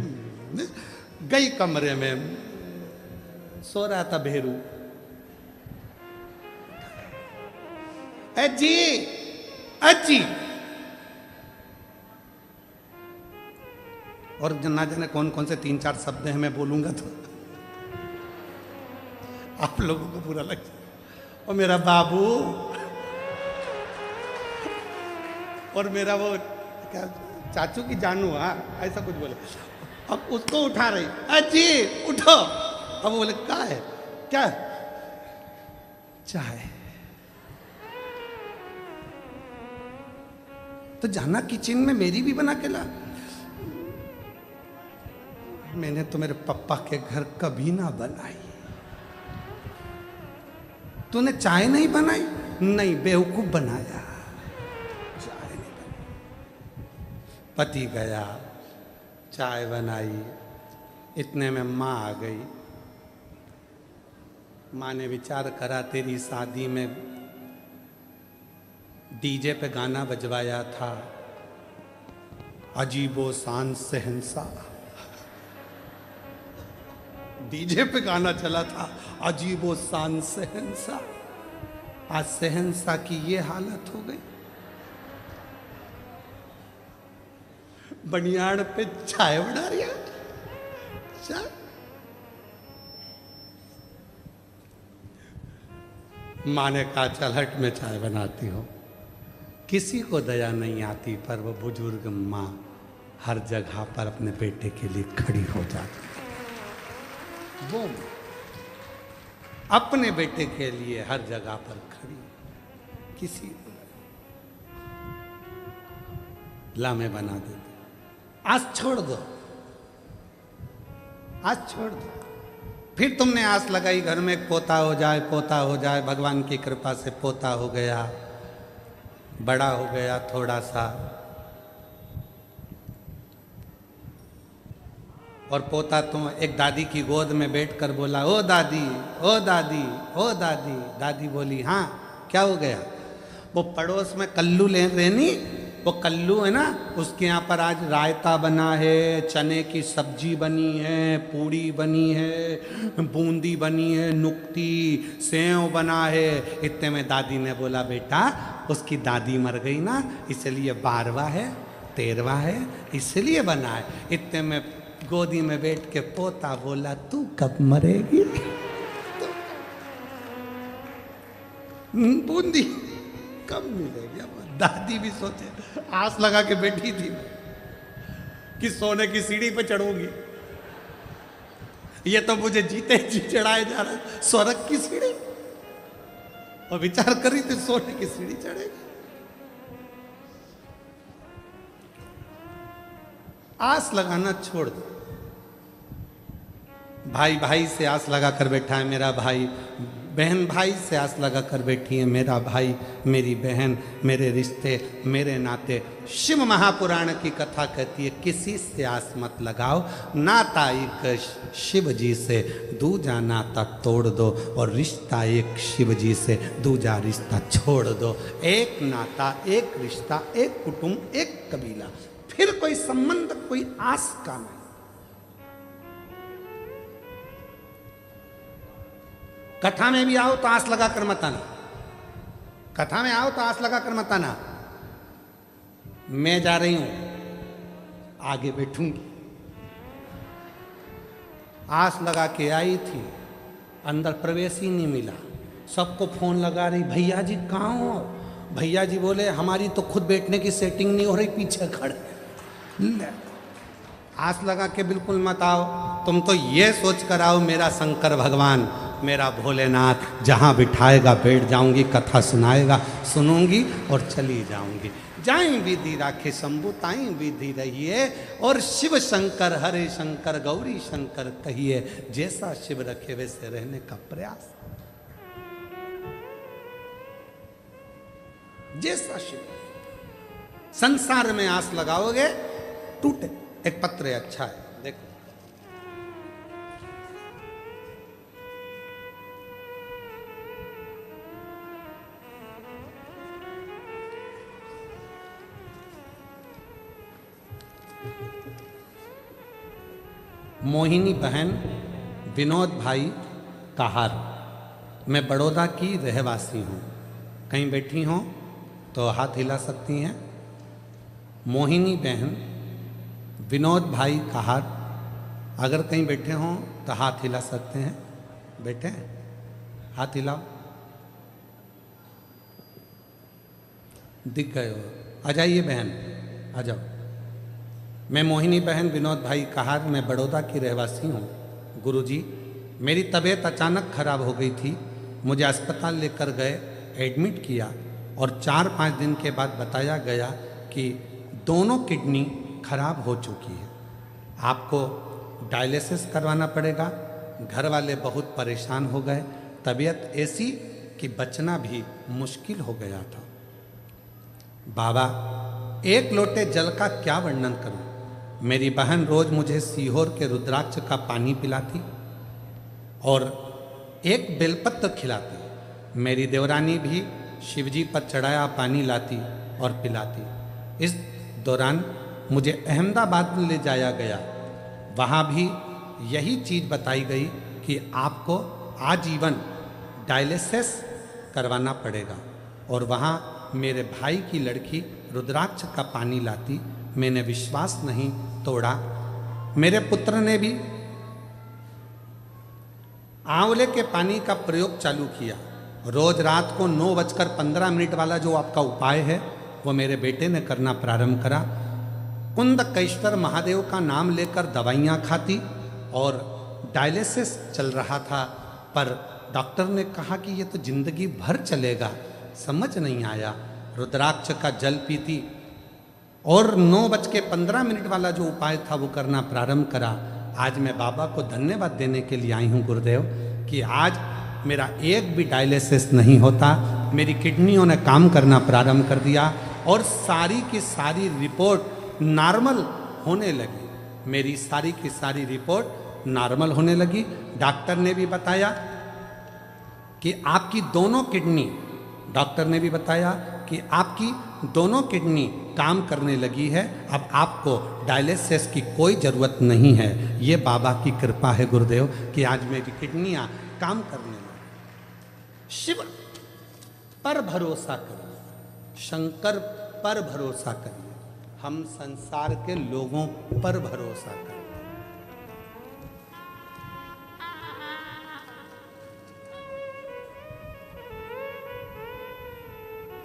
गई कमरे में सो रहा था भेरू। अजी अजी, और ना जाने कौन कौन से 3-4 शब्द हैं, मैं बोलूंगा तो आप लोगों को बुरा लग जाए। और मेरा बाबू, और मेरा वो क्या चाचू की जानू, हाँ ऐसा कुछ बोले। अब उसको उठा रही, अजी उठो। अब वो बोले क्या है? क्या? चाय। तो जाना किचन में, मेरी भी बना के ला। मैंने तो मेरे पापा के घर कभी ना बनाई। तूने चाय नहीं बनाई? नहीं, बेवकूफ बनाया। चाय नहीं बनाई। पति गया, चाय बनाई, इतने में माँ आ गई। माँ ने विचार करा तेरी शादी में डीजे पे गाना बजवाया था, अजीबो शान सहनसा। डीजे पे गाना चला था, अजीबो शान सहनसा। आज सहनसा की ये हालत हो गई। बनियान पे चाय बना रही है। चाय माँ ने कहा चल हट, में चाय बनाती हो। किसी को दया नहीं आती, पर वो बुजुर्ग माँ हर जगह पर अपने बेटे के लिए खड़ी हो जाती। वो अपने बेटे के लिए हर जगह पर खड़ी, किसी को लामे बना देते। आज छोड़ दो, आज छोड़ दो। फिर तुमने आस लगाई घर में एक पोता हो जाए, पोता हो जाए। भगवान की कृपा से पोता हो गया, बड़ा हो गया थोड़ा सा। और पोता तो एक दादी की गोद में बैठकर बोला, ओ दादी, ओ दादी, ओ दादी। दादी बोली हाँ क्या हो गया? वो पड़ोस में कल्लू ले रहनी, वो कल्लू है ना, उसके यहाँ पर आज रायता बना है, चने की सब्जी बनी है, पूड़ी बनी है, बूंदी बनी है, नुक्ती, सेव बना है। इतने में दादी ने बोला, बेटा उसकी दादी मर गई ना, इसलिए 12वां है, 13वां है, इसलिए बना है। इतने में गोदी में बैठ के पोता बोला, तू कब मरेगी? बूंदी कब मिलेगी? अब दादी भी सोचे, आस लगा के बैठी थी कि सोने की सीढ़ी पे चढ़ूंगी, ये तो मुझे जीते जी चढ़ाए जा रहा है स्वर्ग की सीढ़ी, और विचार करी थी सोने की सीढ़ी चढ़ेगी। आस लगाना छोड़ दो। भाई भाई से आस लगा कर बैठा है मेरा भाई, बहन भाई से आस लगा कर बैठी है मेरा भाई, मेरी बहन, मेरे रिश्ते, मेरे नाते। शिव महापुराण की कथा कहती है, किसी से आस मत लगाओ, नाता एक शिव जी से, दूजा नाता तोड़ दो, और रिश्ता एक शिव जी से, दूजा रिश्ता छोड़ दो। एक नाता, एक रिश्ता, एक कुटुंब, एक कबीला, फिर कोई संबंध, कोई आस का नहीं। कथा में भी आओ तो आस लगा कर मत आना, कथा में आओ तो आस लगा कर मत आना। मैं जा रही हूं, आगे बैठूंगी। आस लगा के आई थी, अंदर प्रवेश ही नहीं मिला। सबको फोन लगा रही, भैया जी कहाँ हो? भैया जी बोले, हमारी तो खुद बैठने की सेटिंग नहीं हो रही, पीछे खड़े। आस लगा के बिल्कुल मत आओ। तुम तो ये सोच कर आओ, मेरा शंकर भगवान, मेरा भोलेनाथ जहाँ बिठाएगा बैठ जाऊंगी, कथा सुनाएगा सुनूंगी और चली जाऊंगी। जाई विधि राखे शंभु ताई विधि रहिए, और शिव शंकर हरे शंकर गौरी शंकर कहिए। जैसा शिव रखे वैसे रहने का प्रयास, जैसा शिव। संसार में आस लगाओगे टूटे। एक पत्र है, अच्छा है, देखो। मोहिनी बहन, विनोद भाई कहार, मैं बड़ौदा की रहवासी हूँ। कहीं बैठी हों तो हाथ हिला सकती हैं। मोहिनी बहन, विनोद भाई कहार, अगर कहीं बैठे हों तो हाथ हिला सकते हैं। बैठे हैं, हाथ हिलाओ। दिख गए हो? आ जाइए बहन, आ जाओ। मैं मोहिनी बहन विनोद भाई कहार, मैं बड़ौदा की रहवासी हूँ। गुरुजी, मेरी तबीयत अचानक खराब हो गई थी, मुझे अस्पताल लेकर गए, एडमिट किया, और 4-5 दिन के बाद बताया गया कि दोनों किडनी खराब हो चुकी है, आपको डायलिसिस करवाना पड़ेगा। घर वाले बहुत परेशान हो गए, तबीयत ऐसी कि बचना भी मुश्किल हो गया था। बाबा, एक लोटे जल का क्या वर्णन करूं? मेरी बहन रोज मुझे सीहोर के रुद्राक्ष का पानी पिलाती और एक बेलपत्र खिलाती। मेरी देवरानी भी शिवजी पर चढ़ाया पानी लाती और पिलाती। इस दौरान मुझे अहमदाबाद ले जाया गया, वहाँ भी यही चीज़ बताई गई कि आपको आजीवन डायलिसिस करवाना पड़ेगा। और वहाँ मेरे भाई की लड़की रुद्राक्ष का पानी लाती, मैंने विश्वास नहीं तोड़ा। मेरे पुत्र ने भी आंवले के पानी का प्रयोग चालू किया। रोज रात को 9:15 वाला जो आपका उपाय है वो मेरे बेटे ने करना प्रारंभ करा। कुंदकेश्वर महादेव का नाम लेकर दवाइयाँ खाती और डायलिसिस चल रहा था, पर डॉक्टर ने कहा कि ये तो जिंदगी भर चलेगा। समझ नहीं आया, रुद्राक्ष का जल पीती और 9:15 वाला जो उपाय था वो करना प्रारंभ करा। आज मैं बाबा को धन्यवाद देने के लिए आई हूँ गुरुदेव, कि आज मेरा एक भी डायलिसिस नहीं होता, मेरी किडनियों ने काम करना प्रारंभ कर दिया और सारी की सारी रिपोर्ट नॉर्मल होने लगी। मेरी सारी की सारी रिपोर्ट नॉर्मल होने लगी। डॉक्टर ने भी बताया कि आपकी दोनों किडनी, डॉक्टर ने भी बताया कि आपकी दोनों किडनी काम करने लगी है। अब आपको डायलिसिस की कोई ज़रूरत नहीं है। ये बाबा की कृपा है गुरुदेव कि आज मेरी किडनियाँ काम करने लगी। शिव पर भरोसा करिए, शंकर पर भरोसा करिए, हम संसार के लोगों पर भरोसा करें।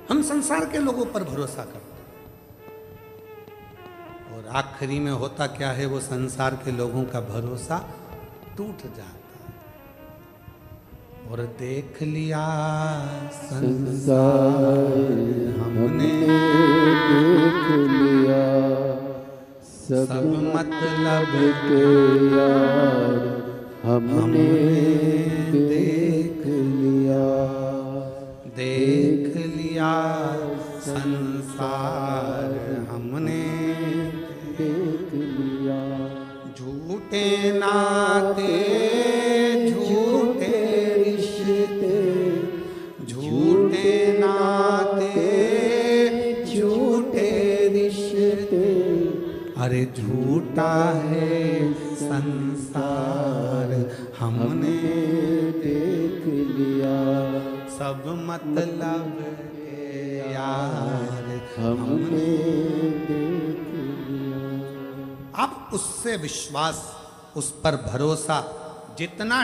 हम संसार के लोगों पर भरोसा करते हैं और आखिरी में होता क्या है, वो संसार के लोगों का भरोसा टूट जाता है। और देख लिया संसार हमने, देख लिया सब मतलब के यार हमने देख लिया, देख लिया संसार हमने, देख लिया झूठे नाते झूठे रिश्ते, झूठे नाते झूठे रिश्ते, अरे झूठा है संसार हमने देख लिया सब मतलब के यार हमने देख लिया। अब उससे विश्वास, उस पर भरोसा जितना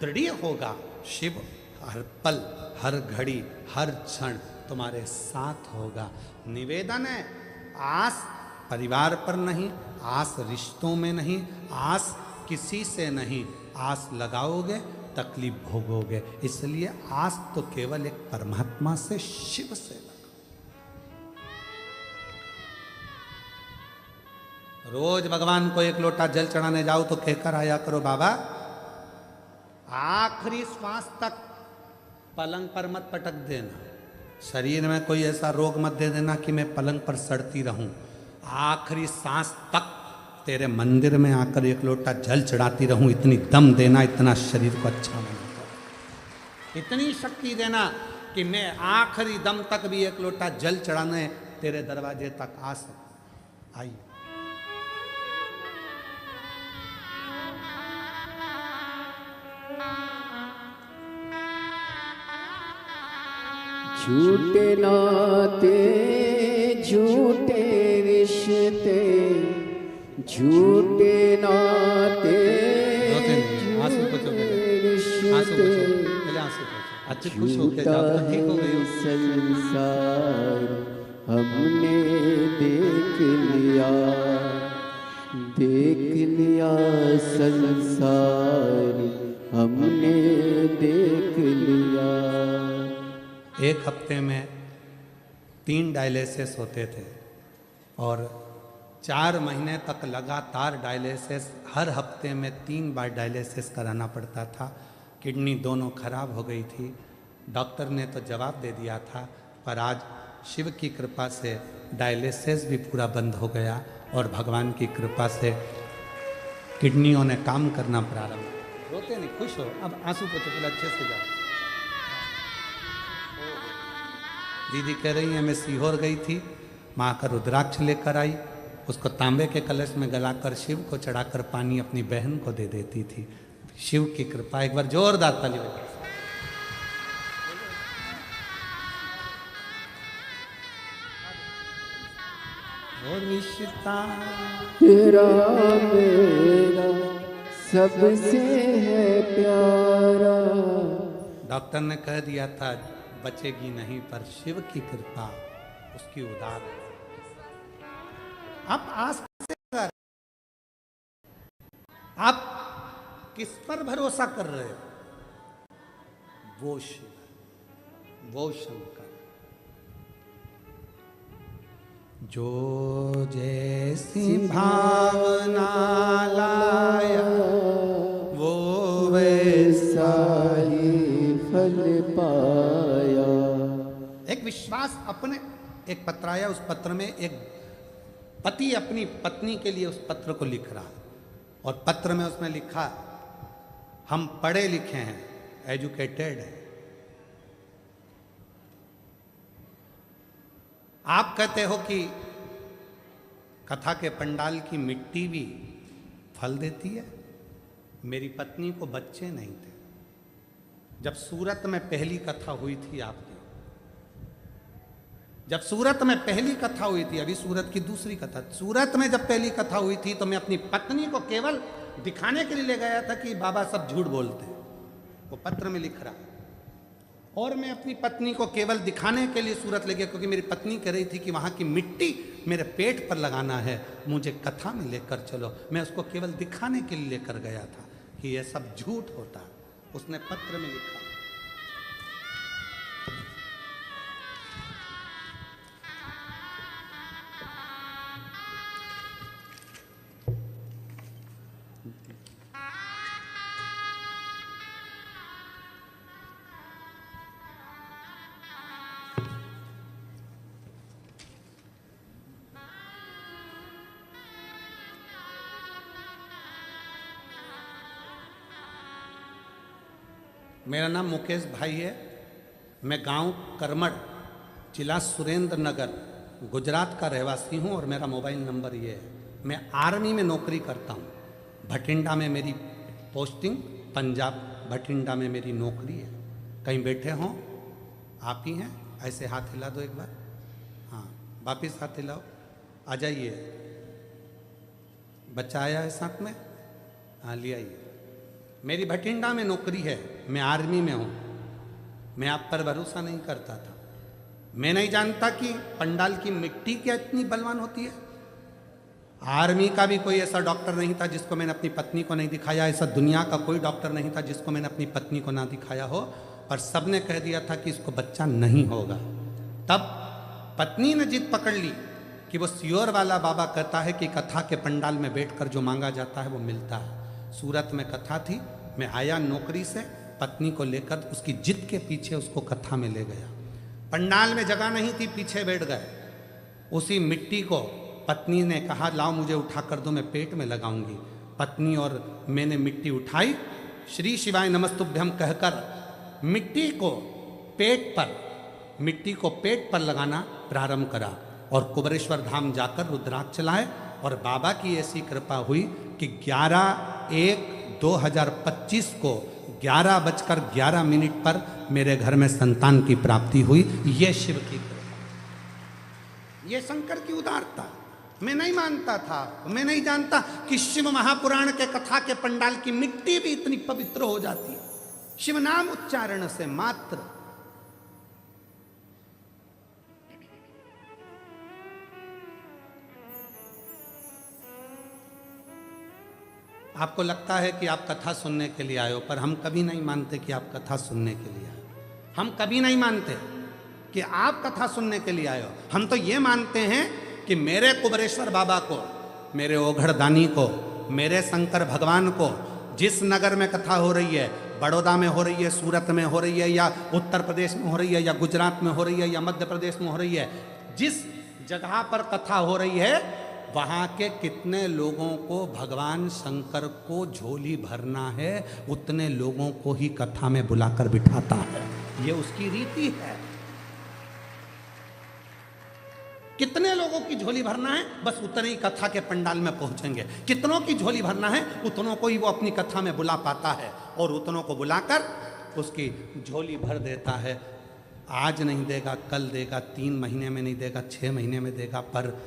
दृढ़ होगा, शिव हर पल हर घड़ी हर क्षण तुम्हारे साथ होगा। निवेदन है, आस परिवार पर नहीं, आस रिश्तों में नहीं, आस किसी से नहीं, आस लगाओगे तकलीफ भोगोगे। इसलिए आस तो केवल एक परमात्मा से, शिव से लगाओ। रोज भगवान को एक लोटा जल चढ़ाने जाओ तो कहकर आया करो, बाबा आखिरी श्वास तक पलंग पर मत पटक देना, शरीर में कोई ऐसा रोग मत दे देना कि मैं पलंग पर सड़ती रहूं। आखिरी सांस तक तेरे मंदिर में आकर एक लोटा जल चढ़ाती रहूं, इतनी दम देना, इतना शरीर को अच्छा बनाना, इतनी शक्ति देना कि मैं आखिरी दम तक भी एक लोटा जल चढ़ाने तेरे दरवाजे तक आ सकूं। आइए झूठे नाते झूठे रिश्ते, झूठे नाते रिश्ते, अच्छे खुश हो के जाओ तो ठीक हो गई। संसार हमने देख लिया, देख लिया संसार हमने देख लिया। एक हफ्ते में 3 डायलिसिस होते थे और 4 महीने तक लगातार डायलिसिस, हर हफ्ते में 3 बार डायलिसिस कराना पड़ता था। किडनी दोनों खराब हो गई थी। डॉक्टर ने तो जवाब दे दिया था, पर आज शिव की कृपा से डायलिसिस भी पूरा बंद हो गया और भगवान की कृपा से किडनियों ने काम करना प्रारंभ किया। रोते नहीं, खुश हो, अब आंसू पोछो, पहले अच्छे से जाओ। दीदी कह रही है मैं सीहोर गई थी, माँ का रुद्राक्ष लेकर आई, उसको तांबे के कलश में गलाकर शिव को चढ़ाकर पानी अपनी बहन को दे देती थी। शिव की कृपा, एक बार जोरदार ताली बजाओ। और रिश्ता तेरा मेरा सबसे है प्यारा। डॉक्टर ने कह दिया था बचेगी नहीं, पर शिव की कृपा उसकी उदार है। आप आस से कर, आप किस पर भरोसा कर रहे हो? वो शिव, वो शंकर। जो जैसी भावना लाया वो वैसा ही फल पाया। एक विश्वास अपने, एक पत्र आया, उस पत्र में एक पति अपनी पत्नी के लिए उस पत्र को लिख रहा और पत्र में उसने लिखा, हम पढ़े लिखे हैं, एजुकेटेड हैं, आप कहते हो कि कथा के पंडाल की मिट्टी भी फल देती है। मेरी पत्नी को बच्चे नहीं थे जब सूरत में पहली कथा हुई थी आपकी, जब सूरत में पहली कथा हुई थी, अभी सूरत की दूसरी कथा, सूरत में जब पहली कथा हुई थी तो मैं अपनी पत्नी को केवल दिखाने के लिए ले गया था कि बाबा सब झूठ बोलते हैं, वो पत्र में लिख रहा, और मैं अपनी पत्नी को केवल दिखाने के लिए सूरत ले गया क्योंकि मेरी पत्नी कह रही थी कि वहां की मिट्टी मेरे पेट पर लगाना है, मुझे कथा में लेकर चलो। मैं उसको केवल दिखाने के लिए लेकर गया था कि यह सब झूठ होता है। उसने पत्र में लिखा, मेरा नाम मुकेश भाई है, मैं गांव करमड़, जिला सुरेंद्र नगर, गुजरात का रहवासी हूं और मेरा मोबाइल नंबर ये है। मैं आर्मी में नौकरी करता हूं, भटिंडा में मेरी पोस्टिंग, पंजाब भटिंडा में मेरी नौकरी है। कहीं बैठे हों आप ही हैं, ऐसे हाथ हिला दो एक बार, हाँ वापिस हाथ हिलाओ, आ जाइए। बच्चा आया है साथ में, हाँ ले आइए। मेरी भटिंडा में नौकरी है, मैं आर्मी में हूं। मैं आप पर भरोसा नहीं करता था, मैं नहीं जानता कि पंडाल की मिट्टी क्या इतनी बलवान होती है। आर्मी का भी कोई ऐसा डॉक्टर नहीं था जिसको मैंने अपनी पत्नी को नहीं दिखाया, ऐसा दुनिया का कोई डॉक्टर नहीं था जिसको मैंने अपनी पत्नी को ना दिखाया हो, पर सबने कह दिया था कि इसको बच्चा नहीं होगा। तब पत्नी ने जिद पकड़ ली कि वो सियोर वाला बाबा कहता है कि कथा के पंडाल में बैठकर जो मांगा जाता है वो मिलता है। सूरत में कथा थी, मैं आया नौकरी से, पत्नी को लेकर उसकी जिद के पीछे उसको कथा में ले गया। पंडाल में जगह नहीं थी, पीछे बैठ गए। उसी मिट्टी को पत्नी ने कहा लाओ मुझे उठा कर दो, मैं पेट में लगाऊंगी। पत्नी और मैंने मिट्टी उठाई, श्री शिवाय नमस्तुभ्यम कहकर मिट्टी को पेट पर लगाना प्रारंभ करा और कुबरेश्वर धाम जाकर रुद्राक्ष चलाए। और बाबा की ऐसी कृपा हुई कि 11/1/2025 को 11:11 पर मेरे घर में संतान की प्राप्ति हुई। ये शिव की कृपा, ये शंकर की उदारता। मैं नहीं मानता था, मैं नहीं जानता कि शिव महापुराण के कथा के पंडाल की मिट्टी भी इतनी पवित्र हो जाती है शिव नाम उच्चारण से मात्र। आपको लगता है कि आप कथा सुनने के लिए आए हो, पर हम कभी नहीं मानते कि आप कथा सुनने के लिए आए हो। हम कभी नहीं मानते कि आप कथा सुनने के लिए आए हो। हम तो ये मानते हैं कि मेरे कुबरेश्वर बाबा को, मेरे ओघड़दानी को, मेरे शंकर भगवान को, जिस नगर में कथा हो रही है, बड़ौदा में हो रही है, सूरत में हो रही है, या उत्तर प्रदेश में हो रही है, या गुजरात में हो रही है, या मध्य प्रदेश में हो रही है, जिस जगह पर कथा हो रही है वहाँ के कितने लोगों को भगवान शंकर को झोली भरना है, उतने लोगों को ही कथा में बुलाकर बिठाता है। ये उसकी रीति है। कितने लोगों की झोली भरना है, बस उतने ही कथा के पंडाल में पहुंचेंगे। कितनों की झोली भरना है, उतनों को ही वो अपनी कथा में बुला पाता है और उतनों को बुलाकर उसकी झोली भर देता है। आज नहीं देगा, कल देगा, 3 महीने में नहीं देगा, 6 महीने में देगा, पर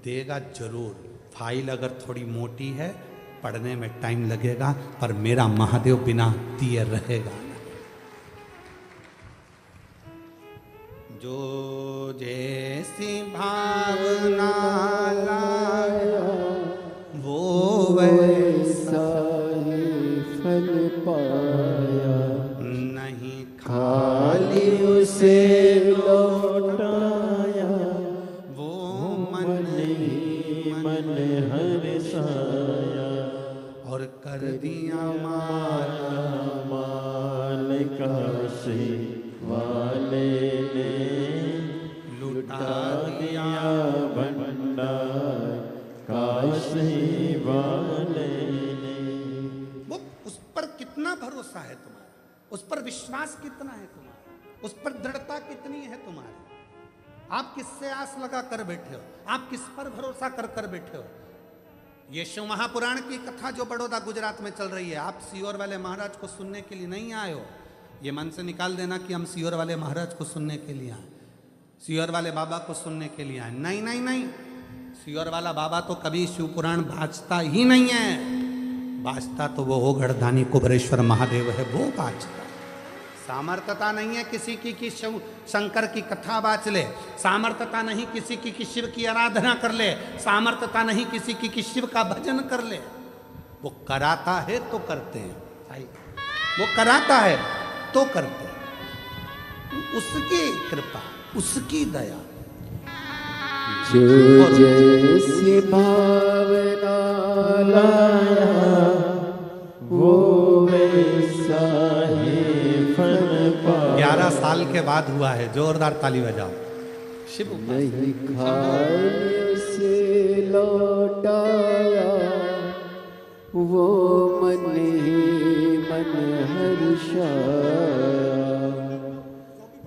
देगा जरूर। फाइल अगर थोड़ी मोटी है, पढ़ने में टाइम लगेगा, पर मेरा महादेव बिना दिए रहेगा। जो जैसी भावना लाया वो वैसा ही फल पाया, नहीं खाली उसे लौटाया, मन हर्षाया, और कर दिया माला माल काशी वाले ने, लुटा दिया भंडार काशी वाले ने। वो उस पर कितना भरोसा है तुम्हारा, उस पर विश्वास कितना है तुम्हारा, उस पर दृढ़ता कितनी है तुम्हारी। आप किससे आस लगा कर बैठे हो? आप किस पर भरोसा कर कर बैठे हो? ये शिव महापुराण की कथा जो बड़ौदा गुजरात में चल रही है, आप सीहोर वाले महाराज को सुनने के लिए नहीं आए हो। ये मन से निकाल देना कि हम सीहोर वाले महाराज को सुनने के लिए आए, सीहोर वाले बाबा को सुनने के लिए आए। नहीं नहीं नहीं, सीहोर वाला बाबा तो कभी शिव पुराण बाजता ही नहीं है। बाजता तो वो गढ़धानी कुबरेश्वर महादेव है, वो बाजता। सामर्थ्यता नहीं है किसी की कि शिव शंकर की कथा बाच ले, सामर्थ्यता नहीं किसी की कि शिव की आराधना कर ले, सामर्थ्यता नहीं किसी की कि शिव का भजन कर ले। वो कराता है तो करते हैं भाई, वो कराता है तो करते हैं, उसकी कृपा, उसकी दया। जो जैसी भावना लाया वो वैसा ही फल पाया। 11 साल के बाद हुआ है, जोरदार ताली बजाओ। शिव नहीं खाने से लौटाया वो मन ही मन हर्षाया।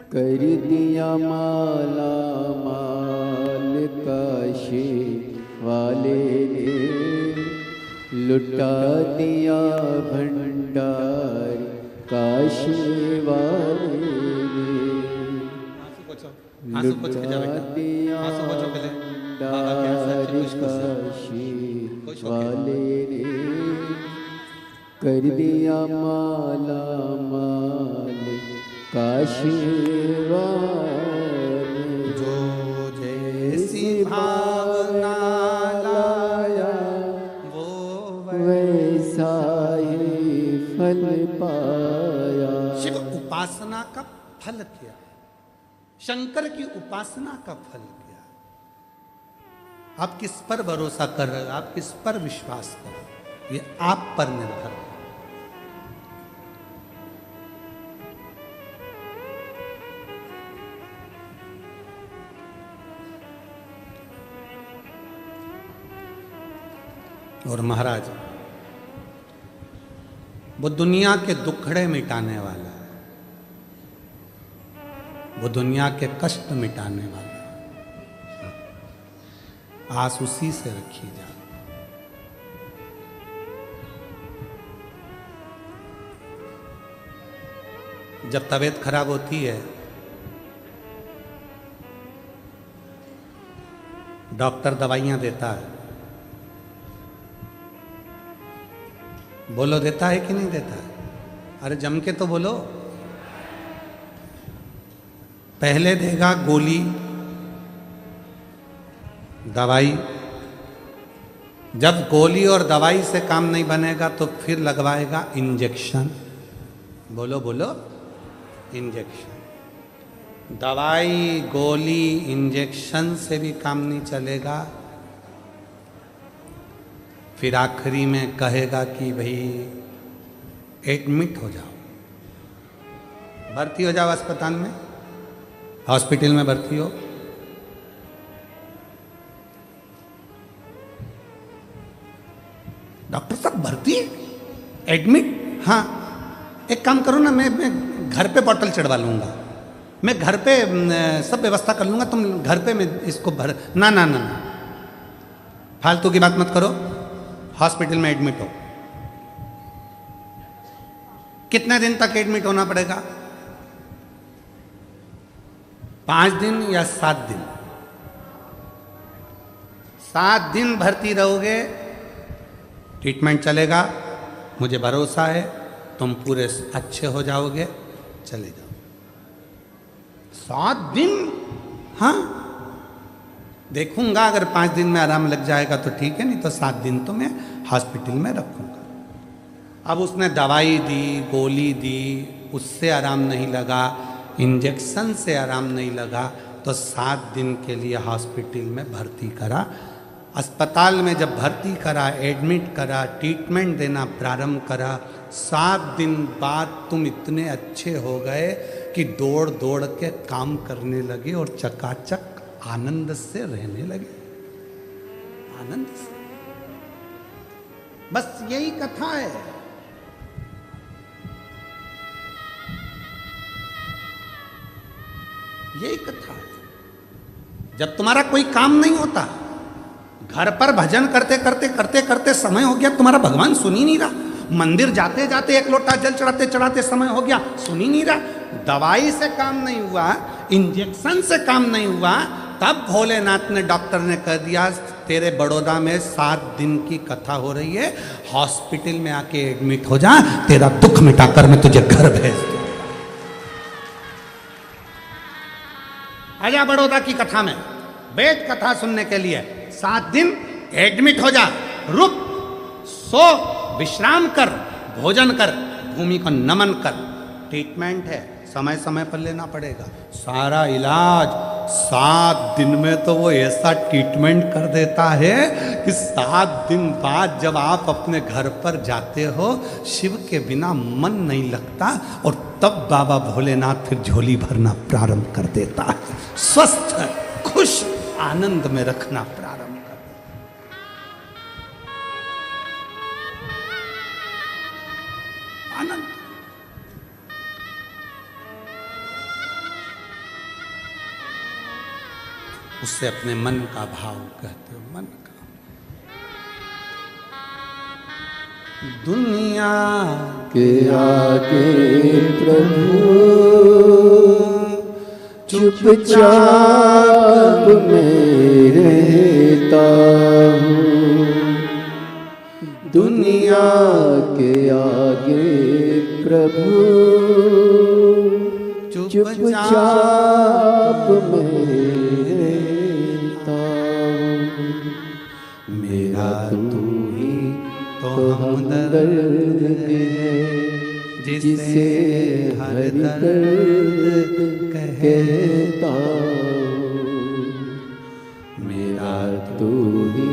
कर दिया माला माल काशी वाले ने, लुटा दिया भंडार काशी वाले ने। लुटा दिया भंडार काशी वाले ने, कर दिया माला माल काशी वाले। जो जैसी भावना लाया वो वैसा ही फल पाया। शिव उपासना का फल क्या? शंकर की उपासना का फल क्या? आप किस पर भरोसा कर रहे हो? आप किस पर विश्वास कर रहे हो? ये आप पर निर्भर है। और महाराज वो दुनिया के दुखड़े मिटाने वाला है, वो दुनिया के कष्ट मिटाने वाला है। आस उसी से रखी जा। जब तबीयत खराब होती है, डॉक्टर दवाइयां देता है, बोलो देता है कि नहीं देता है? अरे जम के तो बोलो। पहले देगा गोली दवाई, जब गोली और दवाई से काम नहीं बनेगा तो फिर लगवाएगा इंजेक्शन। बोलो बोलो, इंजेक्शन। दवाई गोली इंजेक्शन से भी काम नहीं चलेगा, फिर आखिरी में कहेगा कि भाई एडमिट हो जाओ, भर्ती हो जाओ अस्पताल में, हॉस्पिटल में भर्ती हो। डॉक्टर साहब भर्ती एडमिट? हाँ, एक काम करो ना, मैं घर पे बॉटल चढ़वा लूँगा, मैं घर पे सब व्यवस्था कर लूँगा, तुम घर पे मैं इसको भर। ना ना ना ना, फालतू की बात मत करो, हॉस्पिटल में एडमिट हो। कितने दिन तक एडमिट होना पड़ेगा? 5 दिन या 7 दिन? 7 दिन भर्ती रहोगे, ट्रीटमेंट चलेगा, मुझे भरोसा है तुम पूरे अच्छे हो जाओगे, चले जाओ। 7 दिन? हाँ, देखूंगा, अगर 5 दिन में आराम लग जाएगा तो ठीक है, नहीं तो 7 दिन तो मैं हॉस्पिटल में रखूंगा। अब उसने दवाई दी, गोली दी, उससे आराम नहीं लगा, इंजेक्शन से आराम नहीं लगा, तो 7 दिन के लिए हॉस्पिटल में भर्ती करा। अस्पताल में जब भर्ती करा, एडमिट करा, ट्रीटमेंट देना प्रारंभ करा, 7 दिन बाद तुम इतने अच्छे हो गए कि दौड़ दौड़ के काम करने लगे और चकाचक आनंद से रहने लगे, आनंद से। बस यही कथा है। यही कथा है। जब तुम्हारा कोई काम नहीं होता, घर पर भजन करते करते करते करते समय हो गया, तुम्हारा भगवान सुन ही नहीं रहा, मंदिर जाते जाते एक लोटा जल चढ़ाते चढ़ाते समय हो गया, सुन ही नहीं रहा, दवाई से काम नहीं हुआ, इंजेक्शन से काम नहीं हुआ, तब भोलेनाथ ने, डॉक्टर ने कह दिया तेरे बड़ौदा में 7 दिन की कथा हो रही है, हॉस्पिटल में आके एडमिट हो जा, तेरा दुख मिटाकर मैं तुझे घर भेज दूं। आजा बड़ौदा की कथा में, वेद कथा सुनने के लिए 7 दिन एडमिट हो जा, रुक, सो, विश्राम कर, भोजन कर, भूमि को नमन कर, ट्रीटमेंट है, समय समय पर लेना पड़ेगा, सारा इलाज 7 दिन में तो वो ऐसा ट्रीटमेंट कर देता है कि 7 दिन बाद जब आप अपने घर पर जाते हो, शिव के बिना मन नहीं लगता, और तब बाबा भोलेनाथ फिर झोली भरना प्रारंभ कर देता है, स्वस्थ खुश आनंद में रखना प्रारंभ कर देता। आनंद, उससे अपने मन का भाव कहते हो, मन का। दुनिया के आगे प्रभु चुपचाप मैं रहता हूँ, दुनिया के आगे प्रभु चुपचाप मैं रहता हूँ, मेरा तू ही तो हमदर्द है, जिसे हर दर्द कहता हूँ, मेरा तू ही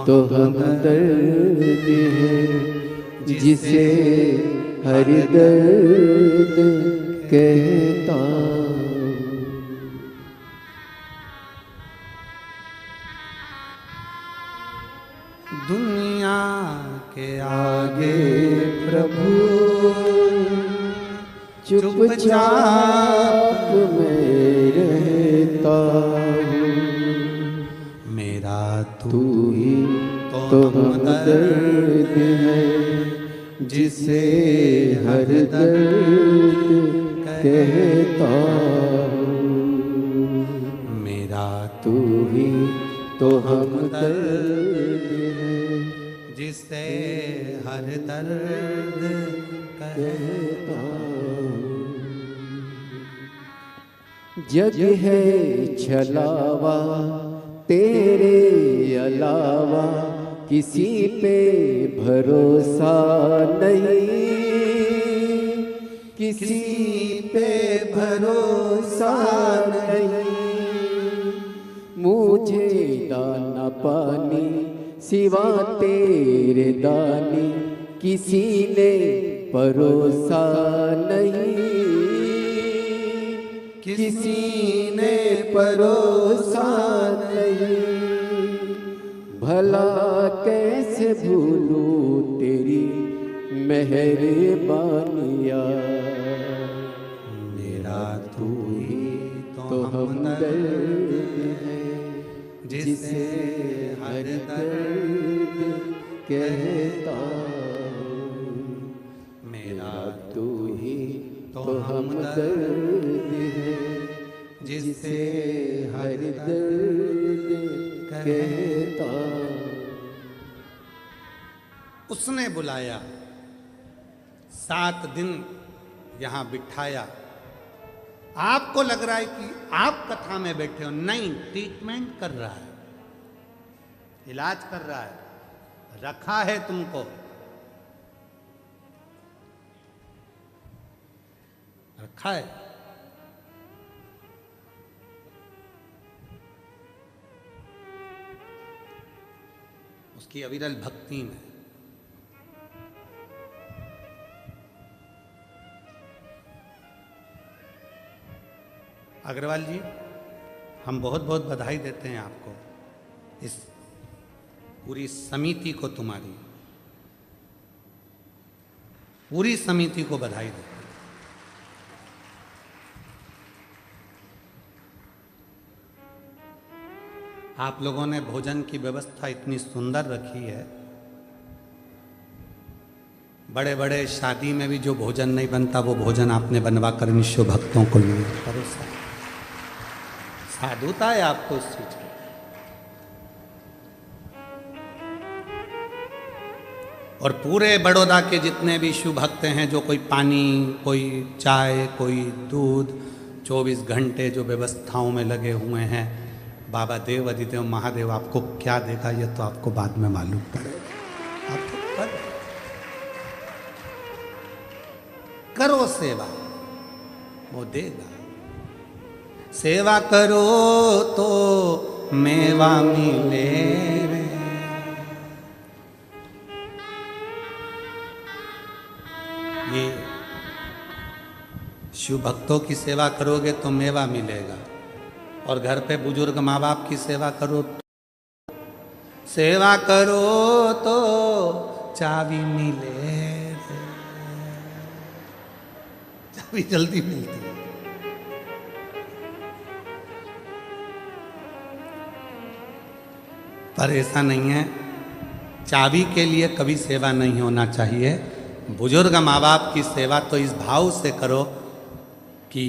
तो हमदर्द है, जिसे हर दर्द कहता हूँ। दुनिया के आगे प्रभु चुपचाप मैं रहता हूँ, मेरा तू ही तो हमदर्द है, जिसे हर दर्द कहता हूँ, मेरा तू ही तो हमदर्द है, जिसे हर दर्द कहता हूँ। जग है छलावा तेरे अलावा, किसी पे भरोसा नहीं, किसी पे भरोसा नहीं, मुझे दाना पानी सिवा तेरे दानी किसी ने परोसा नहीं, किसी ने परोसा नहीं, भला कैसे भूलूं तेरी मेहरबानियाँ, मेरा तू ही तो हमदर्द है, जिसे हर दर्द कहता हूँ, मेरा तू ही तो हमदर्द है, जिसे हर दर्द कहता हूँ। उसने बुलाया, 7 दिन यहाँ बिठाया, आपको लग रहा है कि आप कथा में बैठे हो, नहीं, ट्रीटमेंट कर रहा है, इलाज कर रहा है, रखा है तुमको, रखा है। उसकी अविरल भक्ति में अग्रवाल जी, हम बहुत बहुत बधाई देते हैं आपको, इस पूरी समिति को, तुम्हारी पूरी समिति को बधाई देते हैं। आप लोगों ने भोजन की व्यवस्था इतनी सुंदर रखी है, बड़े बड़े शादी में भी जो भोजन नहीं बनता वो भोजन आपने बनवा कर निश्चय भक्तों को लिए परोसा। साधुता है आपको उस चीज की। और पूरे बड़ौदा के जितने भी शिव भक्त हैं, जो कोई पानी, कोई चाय, कोई दूध, 24 घंटे जो व्यवस्थाओं में लगे हुए हैं, बाबा देव अधिदेव महादेव आपको क्या देगा ये तो आपको बाद में मालूम पड़ेगा। आपको करो सेवा, वो देगा। सेवा करो तो मेवा मिले रे। ये शिव भक्तों की सेवा करोगे तो मेवा मिलेगा, और घर पे बुजुर्ग माँ बाप की सेवा करो तो चाबी मिले रे। चाबी जल्दी मिलती है। पर ऐसा नहीं है, चाबी के लिए कभी सेवा नहीं होना चाहिए। बुजुर्ग माँ बाप की सेवा तो इस भाव से करो कि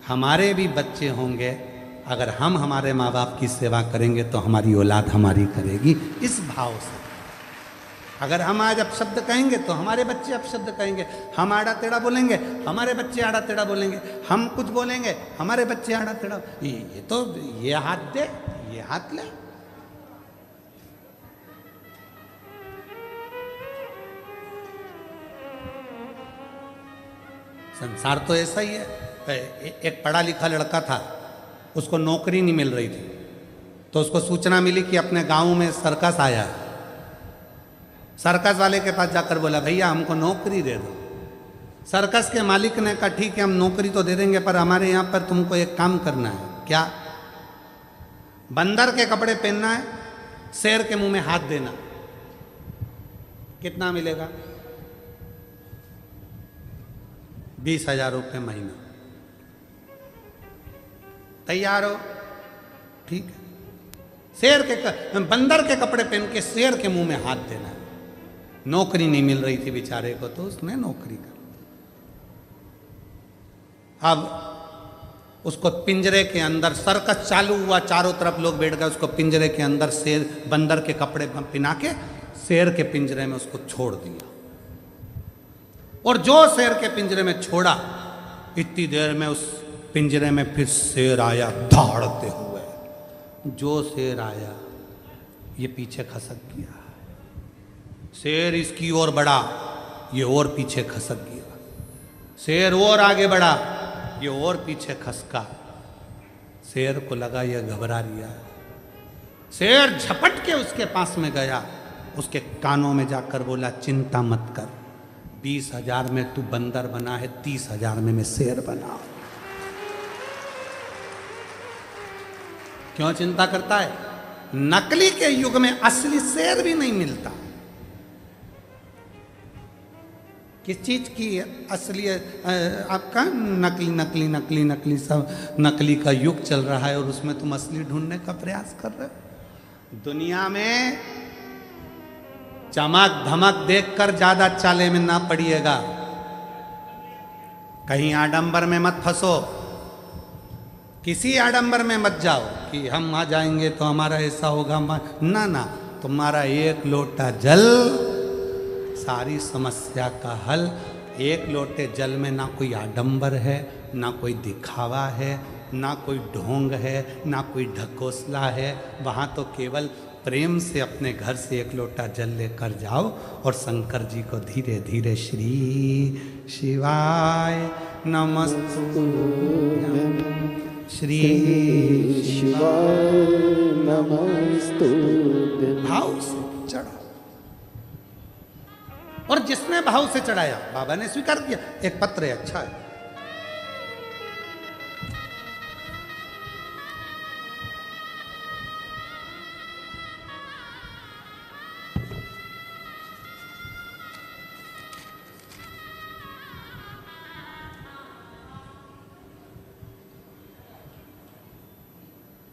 हमारे भी बच्चे होंगे, अगर हम हमारे माँ बाप की सेवा करेंगे तो हमारी औलाद हमारी करेगी, इस भाव से। अगर हम आज अपशब्द कहेंगे तो हमारे बच्चे अपशब्द कहेंगे, हम आड़ा टेढ़ा बोलेंगे हमारे बच्चे आड़ा टेढ़ा बोलेंगे, हम कुछ बोलेंगे हमारे बच्चे आड़ा टेढ़ा। ये तो ये हाथ दे, ये हाथ ले। संसार तो ऐसा ही है। एक पढ़ा लिखा लड़का था, उसको नौकरी नहीं मिल रही थी, तो उसको सूचना मिली कि अपने गांव में सर्कस आया है। सर्कस वाले के पास जाकर बोला, भैया हमको नौकरी दे दो। सर्कस के मालिक ने कहा, ठीक है हम नौकरी तो दे देंगे, पर हमारे यहाँ पर तुमको एक काम करना है। क्या? बंदर के कपड़े पहनना है, शेर के मुंह में हाथ देना। कितना मिलेगा? 20,000 रुपये महीना। तैयार हो? ठीक है। बंदर के कपड़े पहन के शेर के मुंह में हाथ देना है। नौकरी नहीं मिल रही थी बेचारे को, तो उसने नौकरी कर। अब उसको पिंजरे के अंदर, सर्कस चालू हुआ, चारों तरफ लोग बैठ गए, उसको पिंजरे के अंदर शेर, बंदर के कपड़े पहना के शेर के पिंजरे में उसको छोड़ दिया। और जो शेर के पिंजरे में छोड़ा, इतनी देर में उस पिंजरे में फिर शेर आया दौड़ते हुए। जो शेर आया ये पीछे खसक गया। शेर इसकी ओर बढ़ा, ये और पीछे खसक गया। शेर और आगे बढ़ा, ये और पीछे खसका। शेर को लगा ये घबरा रिया है। शेर झपट के उसके पास में गया, उसके कानों में जाकर बोला, चिंता मत कर, 20,000 में तू बंदर बना है, 30,000 में मैं शेर बना। क्यों चिंता करता है? नकली के युग में असली शेर भी नहीं मिलता। किस चीज की असली? आपका नकली नकली नकली नकली, सब नकली का युग चल रहा है और उसमें तुम असली ढूंढने का प्रयास कर रहे हो। दुनिया में चमक धमक देखकर ज्यादा चाले में ना पड़िएगा। कहीं आडंबर में मत फंसो, किसी आडंबर में मत जाओ कि हम वहां जाएंगे तो हमारा ऐसा होगा। ना ना, तुम्हारा एक लोटा जल सारी समस्या का हल। एक लोटे जल में ना कोई आडंबर है, ना कोई दिखावा है, ना कोई ढोंग है, ना कोई ढकोसला है। वहाँ तो केवल प्रेम से अपने घर से एक लोटा जल लेकर जाओ और शंकर जी को धीरे धीरे श्री शिवाय नमस्तुभ्यं, श्री शिवाय नमस्तुभ्यं भाव से चढ़ाओ। और जिसने भाव से चढ़ाया, बाबा ने स्वीकार किया। एक पत्र है, अच्छा है।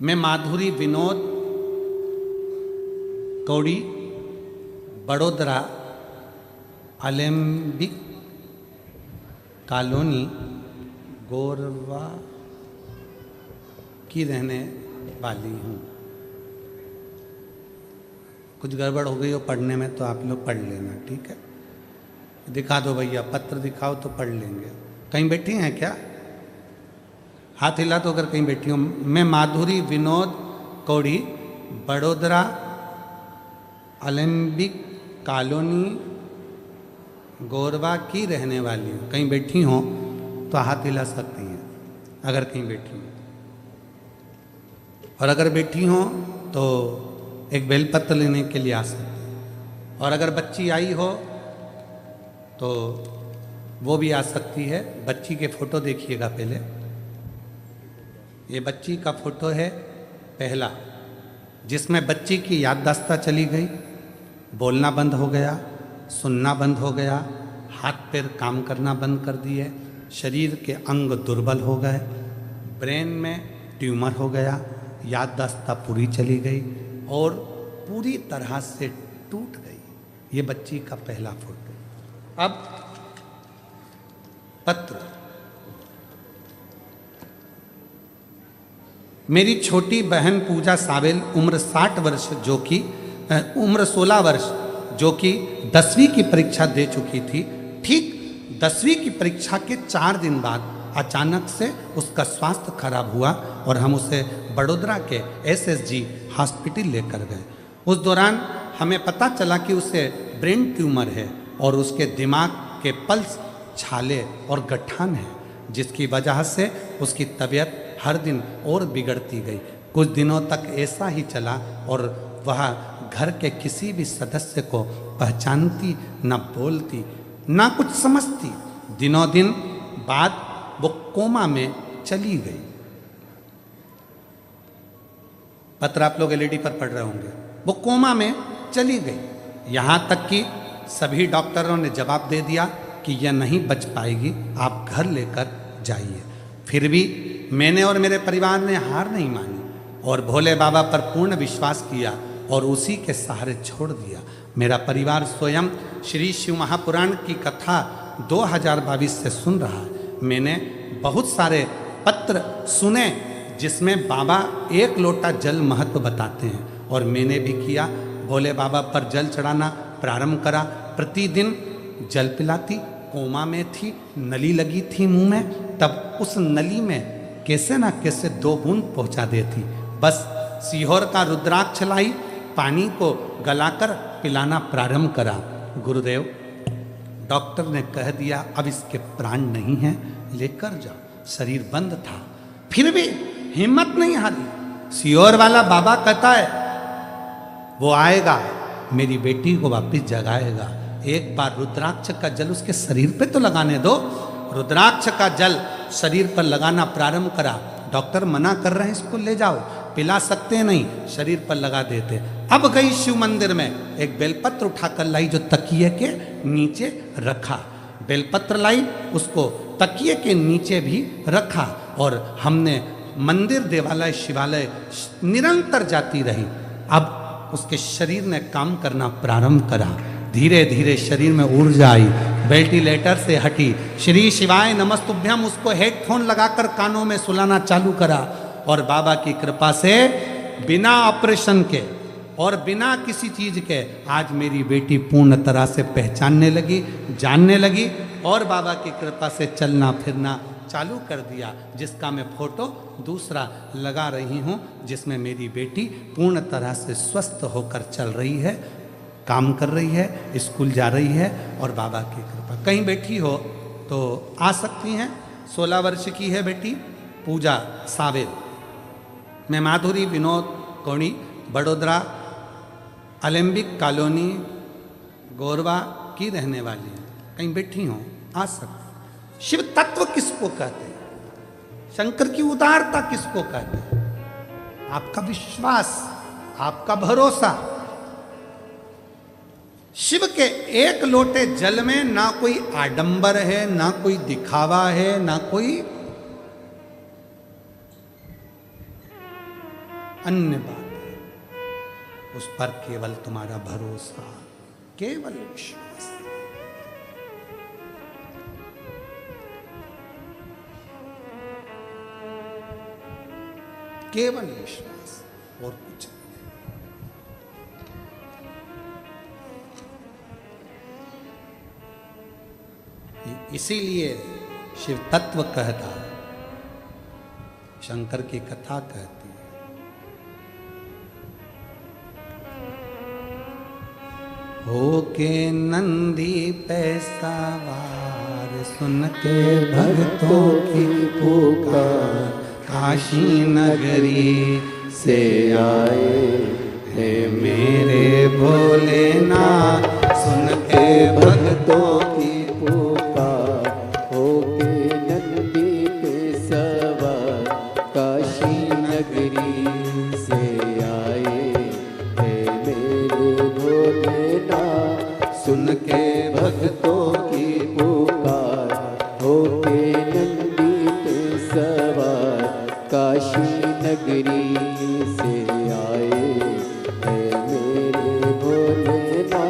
मैं माधुरी विनोद कौड़ी बड़ोदरा अलेम्बिक कॉलोनी गोरवा की रहने वाली हूँ। कुछ गड़बड़ हो गई हो पढ़ने में तो आप लोग पढ़ लेना, ठीक है। दिखा दो भैया, पत्र दिखाओ तो पढ़ लेंगे। कहीं बैठी हैं क्या? हाथ हिला तो अगर कहीं बैठी हूँ। मैं माधुरी विनोद कौड़ी बड़ोदरा अलेम्बिक कॉलोनी गोरवा की रहने वाली हूँ। कहीं बैठी हो तो हाथ हिला सकती हैं अगर कहीं बैठी हो, और अगर बैठी हो तो एक बेलपत्र लेने के लिए आ सकती है। और अगर बच्ची आई हो तो वो भी आ सकती है। बच्ची के फोटो देखिएगा पहले। ये बच्ची का फोटो है पहला, जिसमें बच्ची की याददाश्त चली गई, बोलना बंद हो गया, सुनना बंद हो गया, हाथ पैर काम करना बंद कर दिए, शरीर के अंग दुर्बल हो गए, ब्रेन में ट्यूमर हो गया, याददाश्त पूरी चली गई और पूरी तरह से टूट गई। ये बच्ची का पहला फोटो। अब पत्र। मेरी छोटी बहन पूजा सावेल उम्र 60 वर्ष जो कि उम्र 16 वर्ष जो कि 10वीं की परीक्षा दे चुकी थी, ठीक 10वीं की परीक्षा के 4 दिन बाद अचानक से उसका स्वास्थ्य खराब हुआ और हम उसे बड़ोदरा के SSG हॉस्पिटल लेकर गए। उस दौरान हमें पता चला कि उसे ब्रेन ट्यूमर है और उसके दिमाग के पल्स, छाले और गठान है, जिसकी वजह से उसकी तबीयत हर दिन और बिगड़ती गई। कुछ दिनों तक ऐसा ही चला और वह घर के किसी भी सदस्य को पहचानती, न बोलती, न कुछ समझती। दिनों दिन बाद वो कोमा में चली गई। पत्र आप लोग LED पर पढ़ रहे होंगे। वो कोमा में चली गई। यहाँ तक कि सभी डॉक्टरों ने जवाब दे दिया कि यह नहीं बच पाएगी, आप घर लेकर जाइए। फिर भी मैंने और मेरे परिवार ने हार नहीं मानी और भोले बाबा पर पूर्ण विश्वास किया और उसी के सहारे छोड़ दिया। मेरा परिवार स्वयं श्री शिव महापुराण की कथा 2022 से सुन रहा है। मैंने बहुत सारे पत्र सुने जिसमें बाबा 1 लोटा जल महत्व बताते हैं और मैंने भी किया। भोले बाबा पर जल चढ़ाना प्रारंभ करा। प्रतिदिन जल पिलाती। कोमा में थी, नली लगी थी मुंह में, तब उस नली में कैसे ना कैसे 2 बूंद पहुंचा देती। बस सीहोर का रुद्राक्ष लाई, पानी को गलाकर पिलाना प्रारंभ करा। गुरुदेव, डॉक्टर ने कह दिया अब इसके प्राण नहीं हैं, लेकर जाओ। शरीर बंद था, फिर भी हिम्मत नहीं हारी। सीहोर वाला बाबा कहता है वो आएगा, मेरी बेटी को वापस जगाएगा। एक बार रुद्राक्ष का जल उसके शरीर पे तो लगाने दो। रुद्राक्ष का जल शरीर पर लगाना प्रारंभ करा। डॉक्टर मना कर रहे हैं इसको ले जाओ, पिला सकते नहीं, शरीर पर लगा देते। अब गई शिव मंदिर में, एक बेलपत्र उठाकर लाई जो तकिए के नीचे रखा। बेलपत्र लाई, उसको तकिए के नीचे भी रखा और हमने मंदिर, देवालय, शिवालय निरंतर जाती रही। अब उसके शरीर ने काम करना प्रारंभ करा। धीरे धीरे शरीर में ऊर्जा आई, वेंटिलेटर से हटी। श्री शिवाय नमस्तुभ्यम उसको हेडफोन लगाकर कानों में सुलाना चालू करा और बाबा की कृपा से बिना ऑपरेशन के और बिना किसी चीज के आज मेरी बेटी पूर्ण तरह से पहचानने लगी, जानने लगी और बाबा की कृपा से चलना फिरना चालू कर दिया, जिसका मैं फोटो दूसरा लगा रही हूँ, जिसमें मेरी बेटी पूर्ण तरह से स्वस्थ होकर चल रही है, काम कर रही है, स्कूल जा रही है और बाबा की कृपा। कहीं बैठी हो तो आ सकती हैं। 16 वर्ष की है बेटी पूजा सावेल। मैं माधुरी विनोद कौड़ी बड़ोदरा अलेम्बिक कॉलोनी गोरवा की रहने वाली हूँ। कहीं बैठी हो आ सकती। शिव तत्व किसको कहते हैं? शंकर की उदारता किसको कहते हैं? आपका विश्वास, आपका भरोसा। शिव के 1 लोटे जल में ना कोई आडंबर है, ना कोई दिखावा है, ना कोई अन्य बात है। उस पर केवल तुम्हारा भरोसा, केवल विश्वास। केवल विश्वास और कुछ नहीं। इसीलिए शिव तत्व कहता, शंकर की कथा कहती है, होके नंदी पे सवार, सुन के भक्तों की पुकार, काशी नगरी से आए हे मेरे भोलेनाथ, सुन के भक्तों की पुकार, होके नंदी पे सवार, काशी नगरी से आए हे मेरे भोलेनाथ, सुन के भक्तों की पुकार, होके नंदी पे सवार, काशी नगरी से आए है मेरे भोलेनाथ।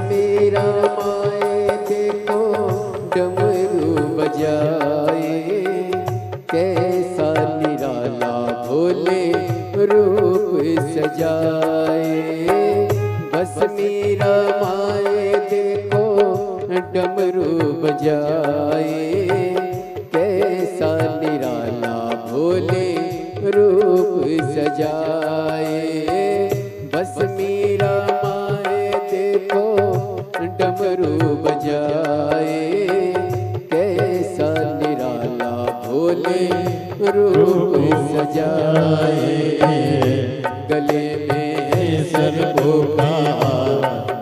मेरा माए देखो डमरू बजाए, कैसा निराला भोले रूप सजाए। बस मेरा माए देखो डमरू बजाए, कैसा निराला भोले रूप सजाए। बस मेरा माए देखो डमरू बजाए, कैसा निराला भोले रूप सजाए। गले में सर्वो का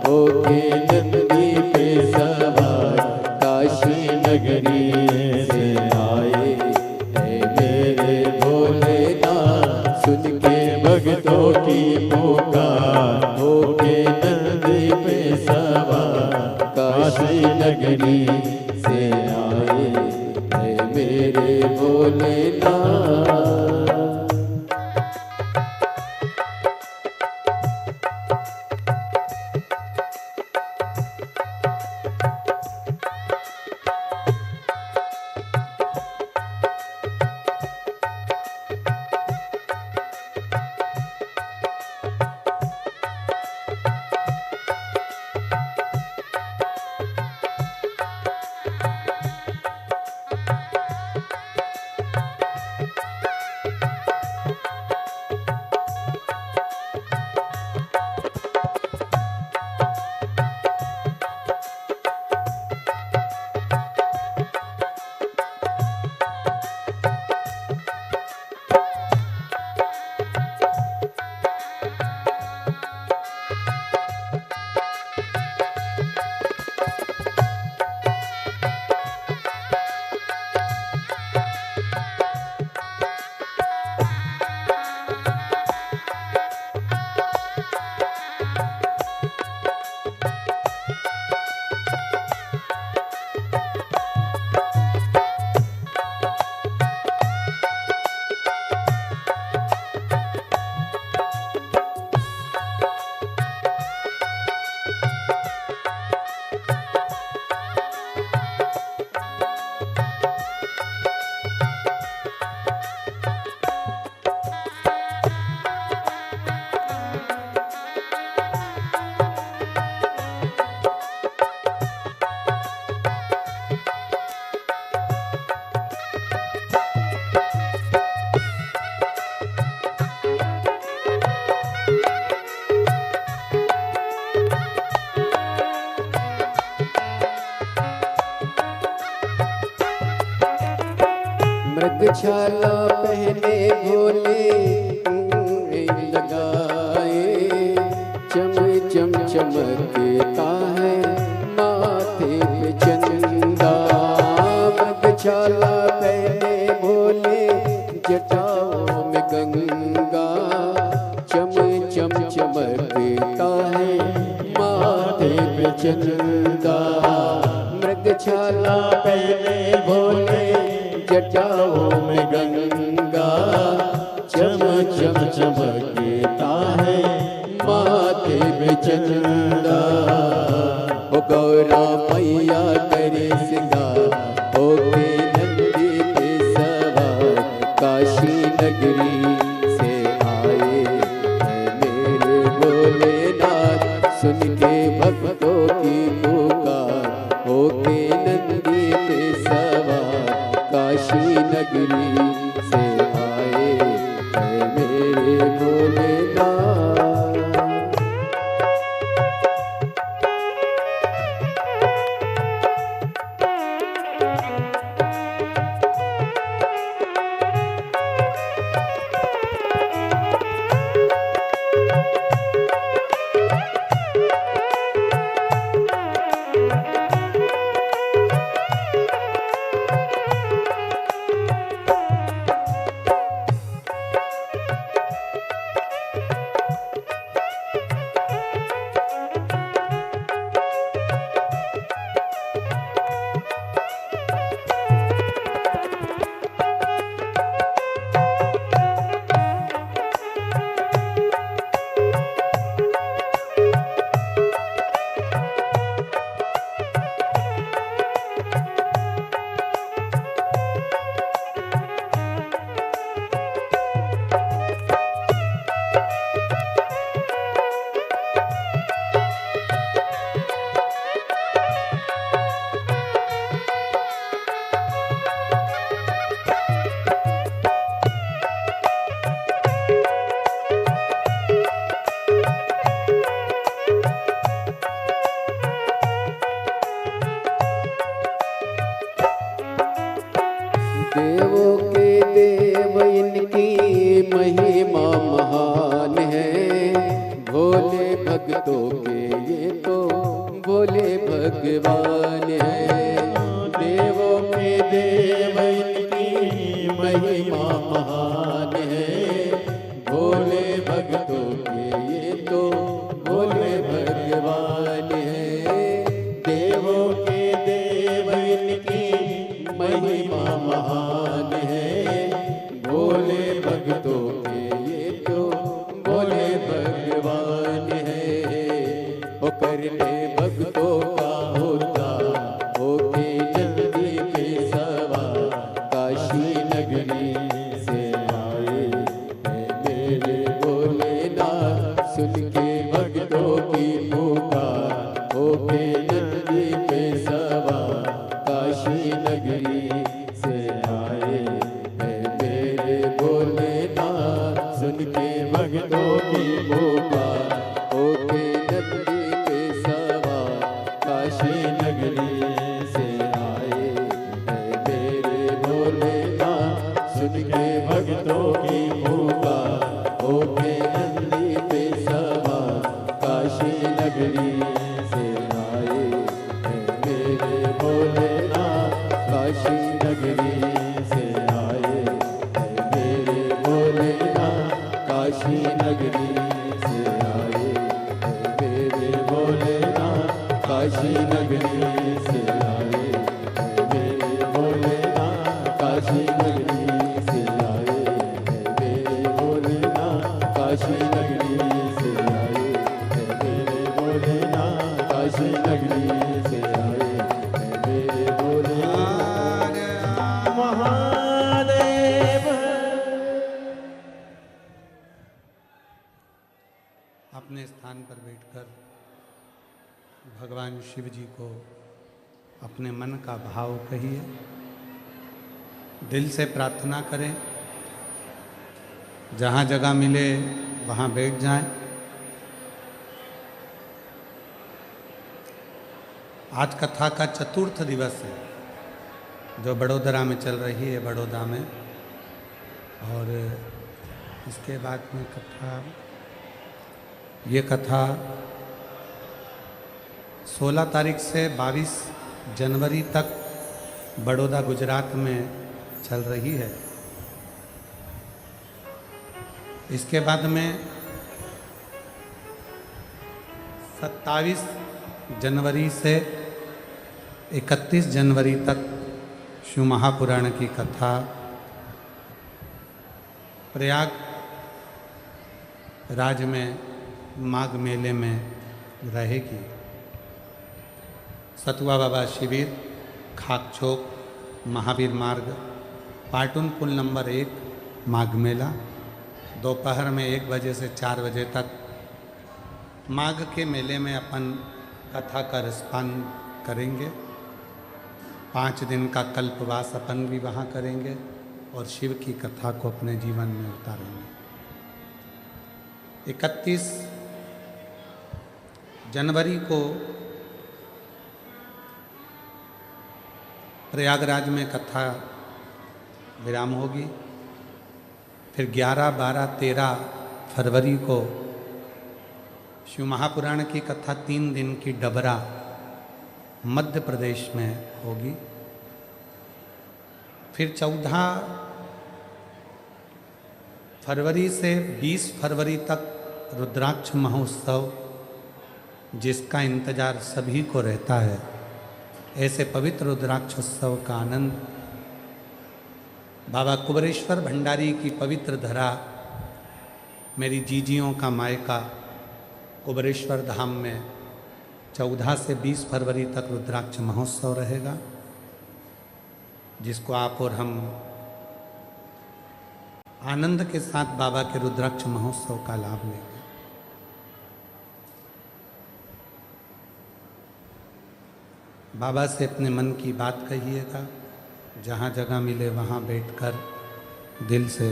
होके नंदी पे सवार, काशी नगरी से आए है मेरे भोलेनाथ। सुन के भक्तों की पुकार, होके नंदी पे सवार, काशी नगरी से आए है मेरे भोलेनाथ। छाला पहने भोले लगाए, चम चम चमकता है माथे पे चंदा। मृगछाला पहने भोले जटाओं में गंगा, चम चम चमकता है माथे पे चंदा। मृगछाला पहने भोले जटाओं में गंगा, चम चम चमकता है माथे पे चंदा। ओ गौरा मैया करे सिंगार, होके नंदी पे सवार, काशी नगरी से आए हैं मेरे भोलेनाथ। सुन के भक्तों की पुकार, होके नंदी पे सवार, काशी नगरी से आए हैं मेरे भोलेनाथ। देवों के देव इनकी महिमा महान है, भोले भक्तों के ये तो भोले भगवान है। देवों के देव इनकी महिमा महान है, भोले भक्तों के ये तो भोले भगवान है। देवों के देव इनकी महिमा महान है, भोले भक्तों के ये तो भोले भगवान है। ओ करने भक्तों का होता, होके नंदी पे सवार, काशी नगरी से आए हैं मेरे भोलेनाथ। सुन के भक्तों की पुकार, होके नंदी पे सवार, काशी नगरी से आए हैं मेरे भोलेनाथ। सुन के भक्तों की पुकार, होके नंदी पे सवार, काशी नगरी से आए हैं मेरे भोलेनाथ। सुन के भक्तों की पुकार, होके नंदी पे सवार, काशी नगरी से आए हैं मेरे भोलेनाथ। काशी नगरी से आए हैं मेरे भोलेनाथ, काशी नगरी से आए हैं मेरे भोलेनाथ, काशी नगरी से आए हैं मेरे भोलेनाथ, काशी नगरी से आए हैं मेरे भोलेनाथ, काशी नगरी से आए हैं मेरे भोलेनाथ, काशी नगरी से आए हैं मेरे भोलेनाथ। महादेव अपने स्थान पर बैठकर भगवान शिव जी को अपने मन का भाव कहिए, दिल से प्रार्थना करें। जहाँ जगह मिले वहाँ बैठ जाएं। आज कथा का चतुर्थ दिवस है जो बड़ोदरा में चल रही है, बड़ौदा में। और इसके बाद में ये कथा 16 तारीख से 22 जनवरी तक बड़ौदा गुजरात में चल रही है। इसके बाद में 27 जनवरी से 31 जनवरी तक शिव महापुराण की कथा प्रयाग राज में माघ मेले में रहेगी। सतुआ बाबा शिविर, खाकचौक, महावीर मार्ग, पाटुन पुल नंबर 1, माघ मेला दोपहर में 1 बजे से 4 बजे तक। माघ के मेले में अपन कथा का रसपान करेंगे। 5 दिन का कल्पवास अपन भी वहाँ करेंगे और शिव की कथा को अपने जीवन में उतारेंगे। 31 जनवरी को प्रयागराज में कथा विराम होगी। फिर 11, 12, 13 फरवरी को शिव महापुराण की कथा 3 दिन की डबरा मध्य प्रदेश में होगी। फिर 14 फरवरी से 20 फरवरी तक रुद्राक्ष महोत्सव, जिसका इंतजार सभी को रहता है। ऐसे पवित्र रुद्राक्षोत्सव का आनंद बाबा कुबरेश्वर भंडारी की पवित्र धरा, मेरी जीजियों का मायका कुबरेश्वर धाम में 14 से 20 फरवरी तक रुद्राक्ष महोत्सव रहेगा, जिसको आप और हम आनंद के साथ बाबा के रुद्राक्ष महोत्सव का लाभ लेंगे। बाबा से अपने मन की बात कहिएगा। जहाँ जगह मिले वहाँ बैठकर दिल से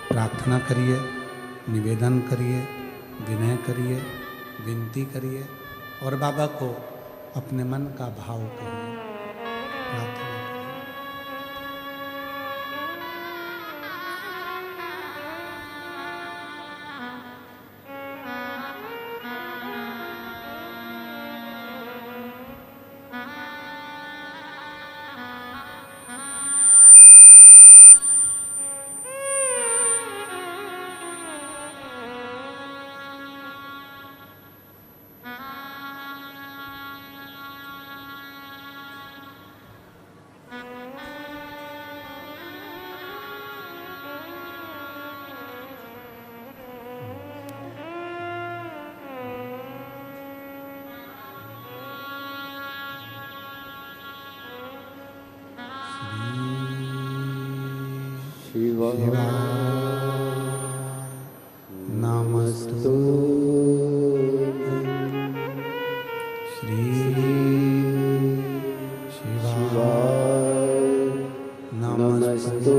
प्रार्थना करिए, निवेदन करिए, विनय करिए, विनती करिए और बाबा को अपने मन का भाव करिए, प्रार्थना करिए। शिवाय नमस्तु श्री शिवाय नमस्तु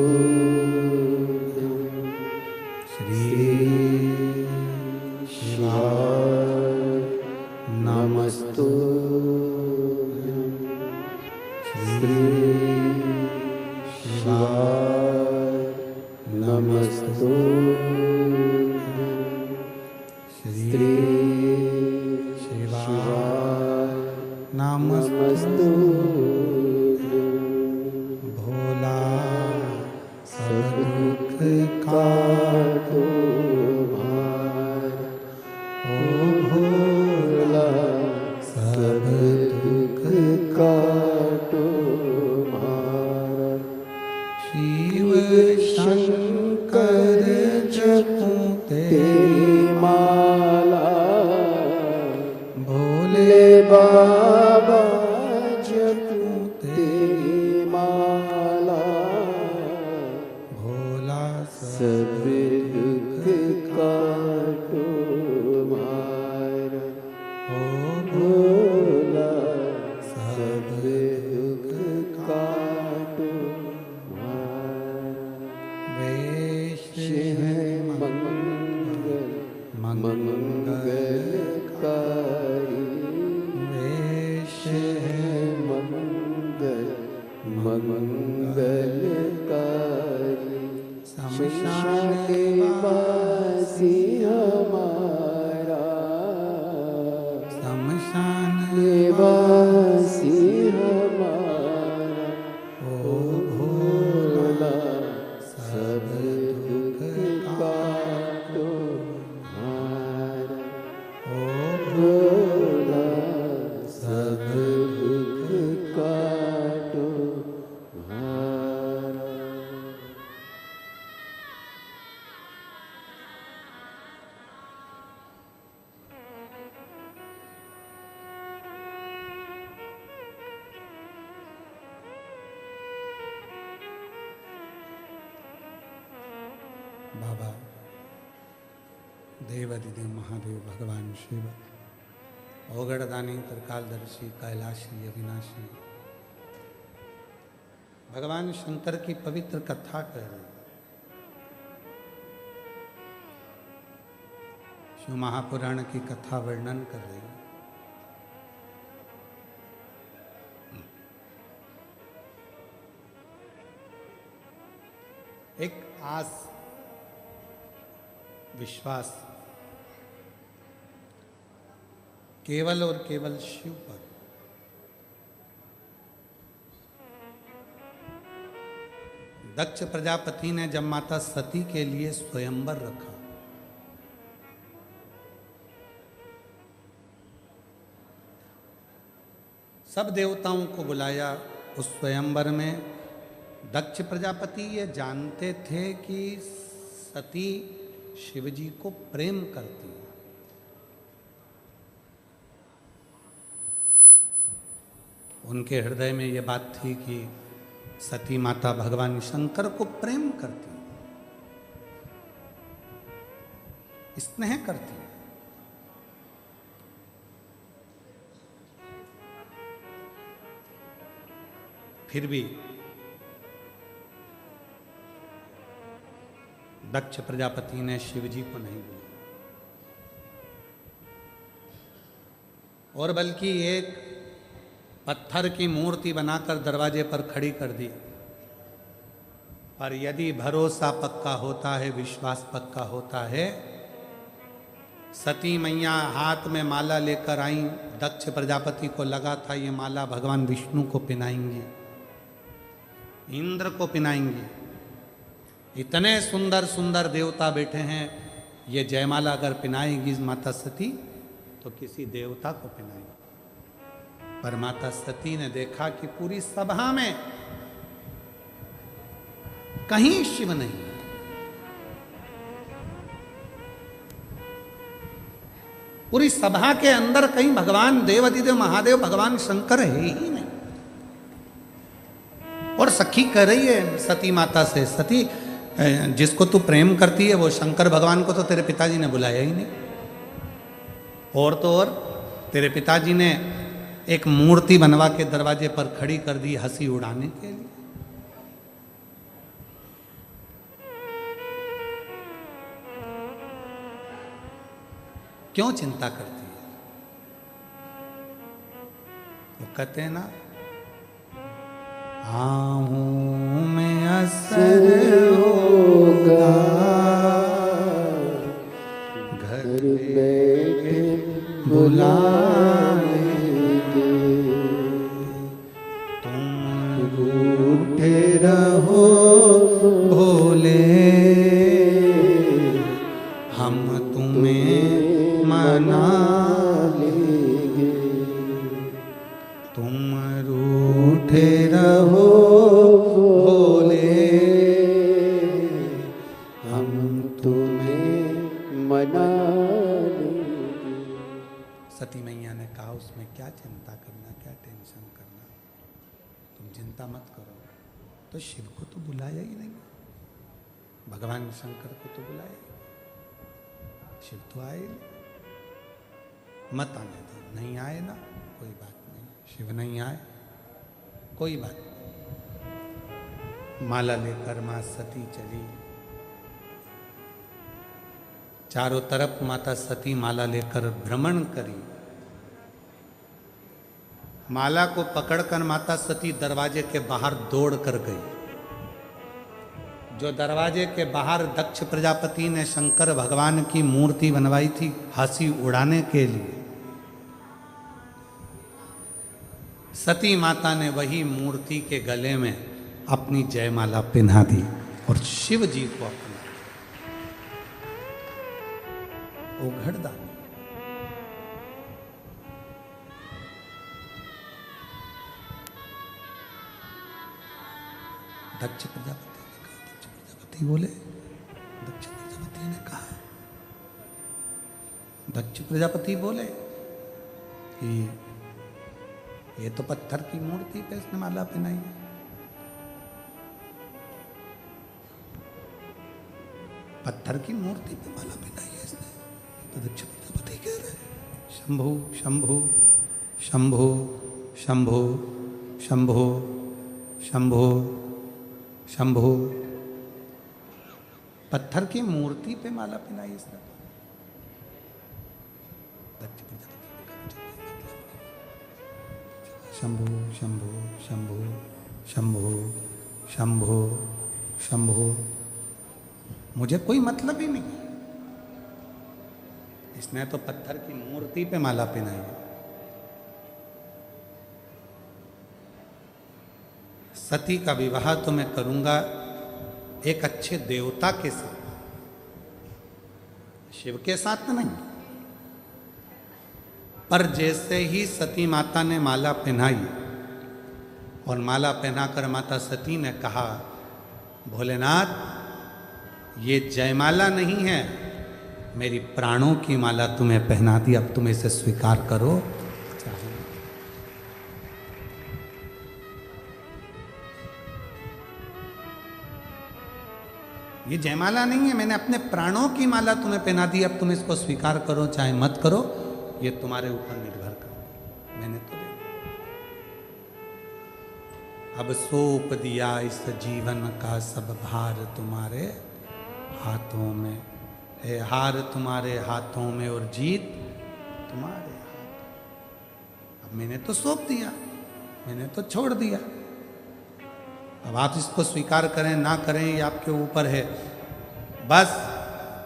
श्री शिवाय नमस्तु श्री शिवाय नमस्तु श्री शिवाय नमस्तु। भोला सब दुख काटो भार, ओ भोला सब दुख काटो भार। शिव शंकर जपो तेरी माला, भोले बाबा जपो तेरी माला। भोला सब दुख काटो भार, ओ भोला सब दुख काटो भार। वेश है मंगल मंगलकारी, वेश है मंगल बाबा देवादिदेव महादेव भगवान शिव ओगड़दानी त्रिकालदर्शी कैलाशी अविनाशी भगवान शंकर की पवित्र कथा कर रहे हैं। शिव महापुराण की कथा वर्णन कर रहे हैं। एक आस विश्वास केवल और केवल शिव पर। दक्ष प्रजापति ने जब माता सती के लिए स्वयंवर रखा, सब देवताओं को बुलाया उस स्वयंवर में। दक्ष प्रजापति ये जानते थे कि सती शिवजी को प्रेम करती है। उनके हृदय में ये बात थी कि सती माता भगवान शंकर को प्रेम करती है, स्नेह करती है। फिर भी दक्ष प्रजापति ने शिवजी को नहीं बुलाया और बल्कि एक पत्थर की मूर्ति बनाकर दरवाजे पर खड़ी कर दी। और यदि भरोसा पक्का होता है, विश्वास पक्का होता है, सती मैया हाथ में माला लेकर आई। दक्ष प्रजापति को लगा था ये माला भगवान विष्णु को पहनाएंगी, इंद्र को पहनाएंगी। इतने सुंदर सुंदर देवता बैठे हैं, ये जयमाला अगर पहनाएगी माता सती तो किसी देवता को पहनाएगी। पर माता सती ने देखा कि पूरी सभा में कहीं शिव नहीं, पूरी सभा के अंदर कहीं भगवान देवादिदेव महादेव भगवान शंकर है ही नहीं। और सखी कह रही है सती माता से, सती जिसको तू प्रेम करती है वो शंकर भगवान को तो तेरे पिताजी ने बुलाया ही नहीं। और तो और तेरे पिताजी ने एक मूर्ति बनवा के दरवाजे पर खड़ी कर दी हंसी उड़ाने के लिए। क्यों चिंता करती है? वो कहते हैं ना, आहूं में असर होगा, घर बैठे बुला लेंगे, तुम रूठे रहो भोले, हम तुम्हें मना लेंगे, तुम रूठे रहो भोले, हम तुम्हें मना लेंगे। सती मैया ने कहा उसमें क्या चिंता करना, क्या टेंशन करना, तुम चिंता मत करो। तो शिव को तो बुलाया ही नहीं, भगवान शंकर को तो बुलाया, शिव तो आए नहीं। मत आने दो, नहीं आए ना कोई बात नहीं, शिव नहीं आए कोई बात नहीं। माला लेकर मां सती चली, चारों तरफ माता सती माला लेकर भ्रमण करी। माला को पकड़कर माता सती दरवाजे के बाहर दौड़ कर गई। जो दरवाजे के बाहर दक्ष प्रजापति ने शंकर भगवान की मूर्ति बनवाई थी हंसी उड़ाने के लिए, सती माता ने वही मूर्ति के गले में अपनी जयमाला पहना दी और शिव जी को अपना ओघड़दानी। दक्ष प्रजापति बोले, दक्ष प्रजापति ने कहा, दक्ष प्रजापति बोले कि ये तो पत्थर की मूर्ति पे इसने माला पहनाई है। पत्थर की मूर्ति पे माला पहनाई है इसने। तो दक्ष प्रजापति कह रहे हैं शंभु शंभु शंभु शंभु शंभु शंभु शंभु। पत्थर की मूर्ति पे माला पहनाई इसने। दक्ष प्रजापति शंभु शंभु शंभु शंभु शंभु शंभु। मुझे कोई मतलब ही नहीं। इसने तो पत्थर की मूर्ति पे माला पहनाई है। सती का विवाह तो मैं करूंगा एक अच्छे देवता के साथ, शिव के साथ नहीं। पर जैसे ही सती माता ने माला पहनाई और माला पहनाकर माता सती ने कहा, भोलेनाथ ये जयमाला नहीं है, मेरी प्राणों की माला तुम्हें पहना दी, अब तुम इसे स्वीकार करो। ये जयमाला नहीं है, मैंने अपने प्राणों की माला तुम्हें पहना दी, अब तुम इसको स्वीकार करो चाहे मत करो, ये तुम्हारे ऊपर निर्भर करो। मैंने तो अब सौंप दिया इस जीवन का सब भार तुम्हारे हाथों में, है हार तुम्हारे हाथों में और जीत तुम्हारे हाथ। अब मैंने तो सौंप दिया, मैंने तो छोड़ दिया। अब आप इसको स्वीकार करें ना करें ये आपके ऊपर है। बस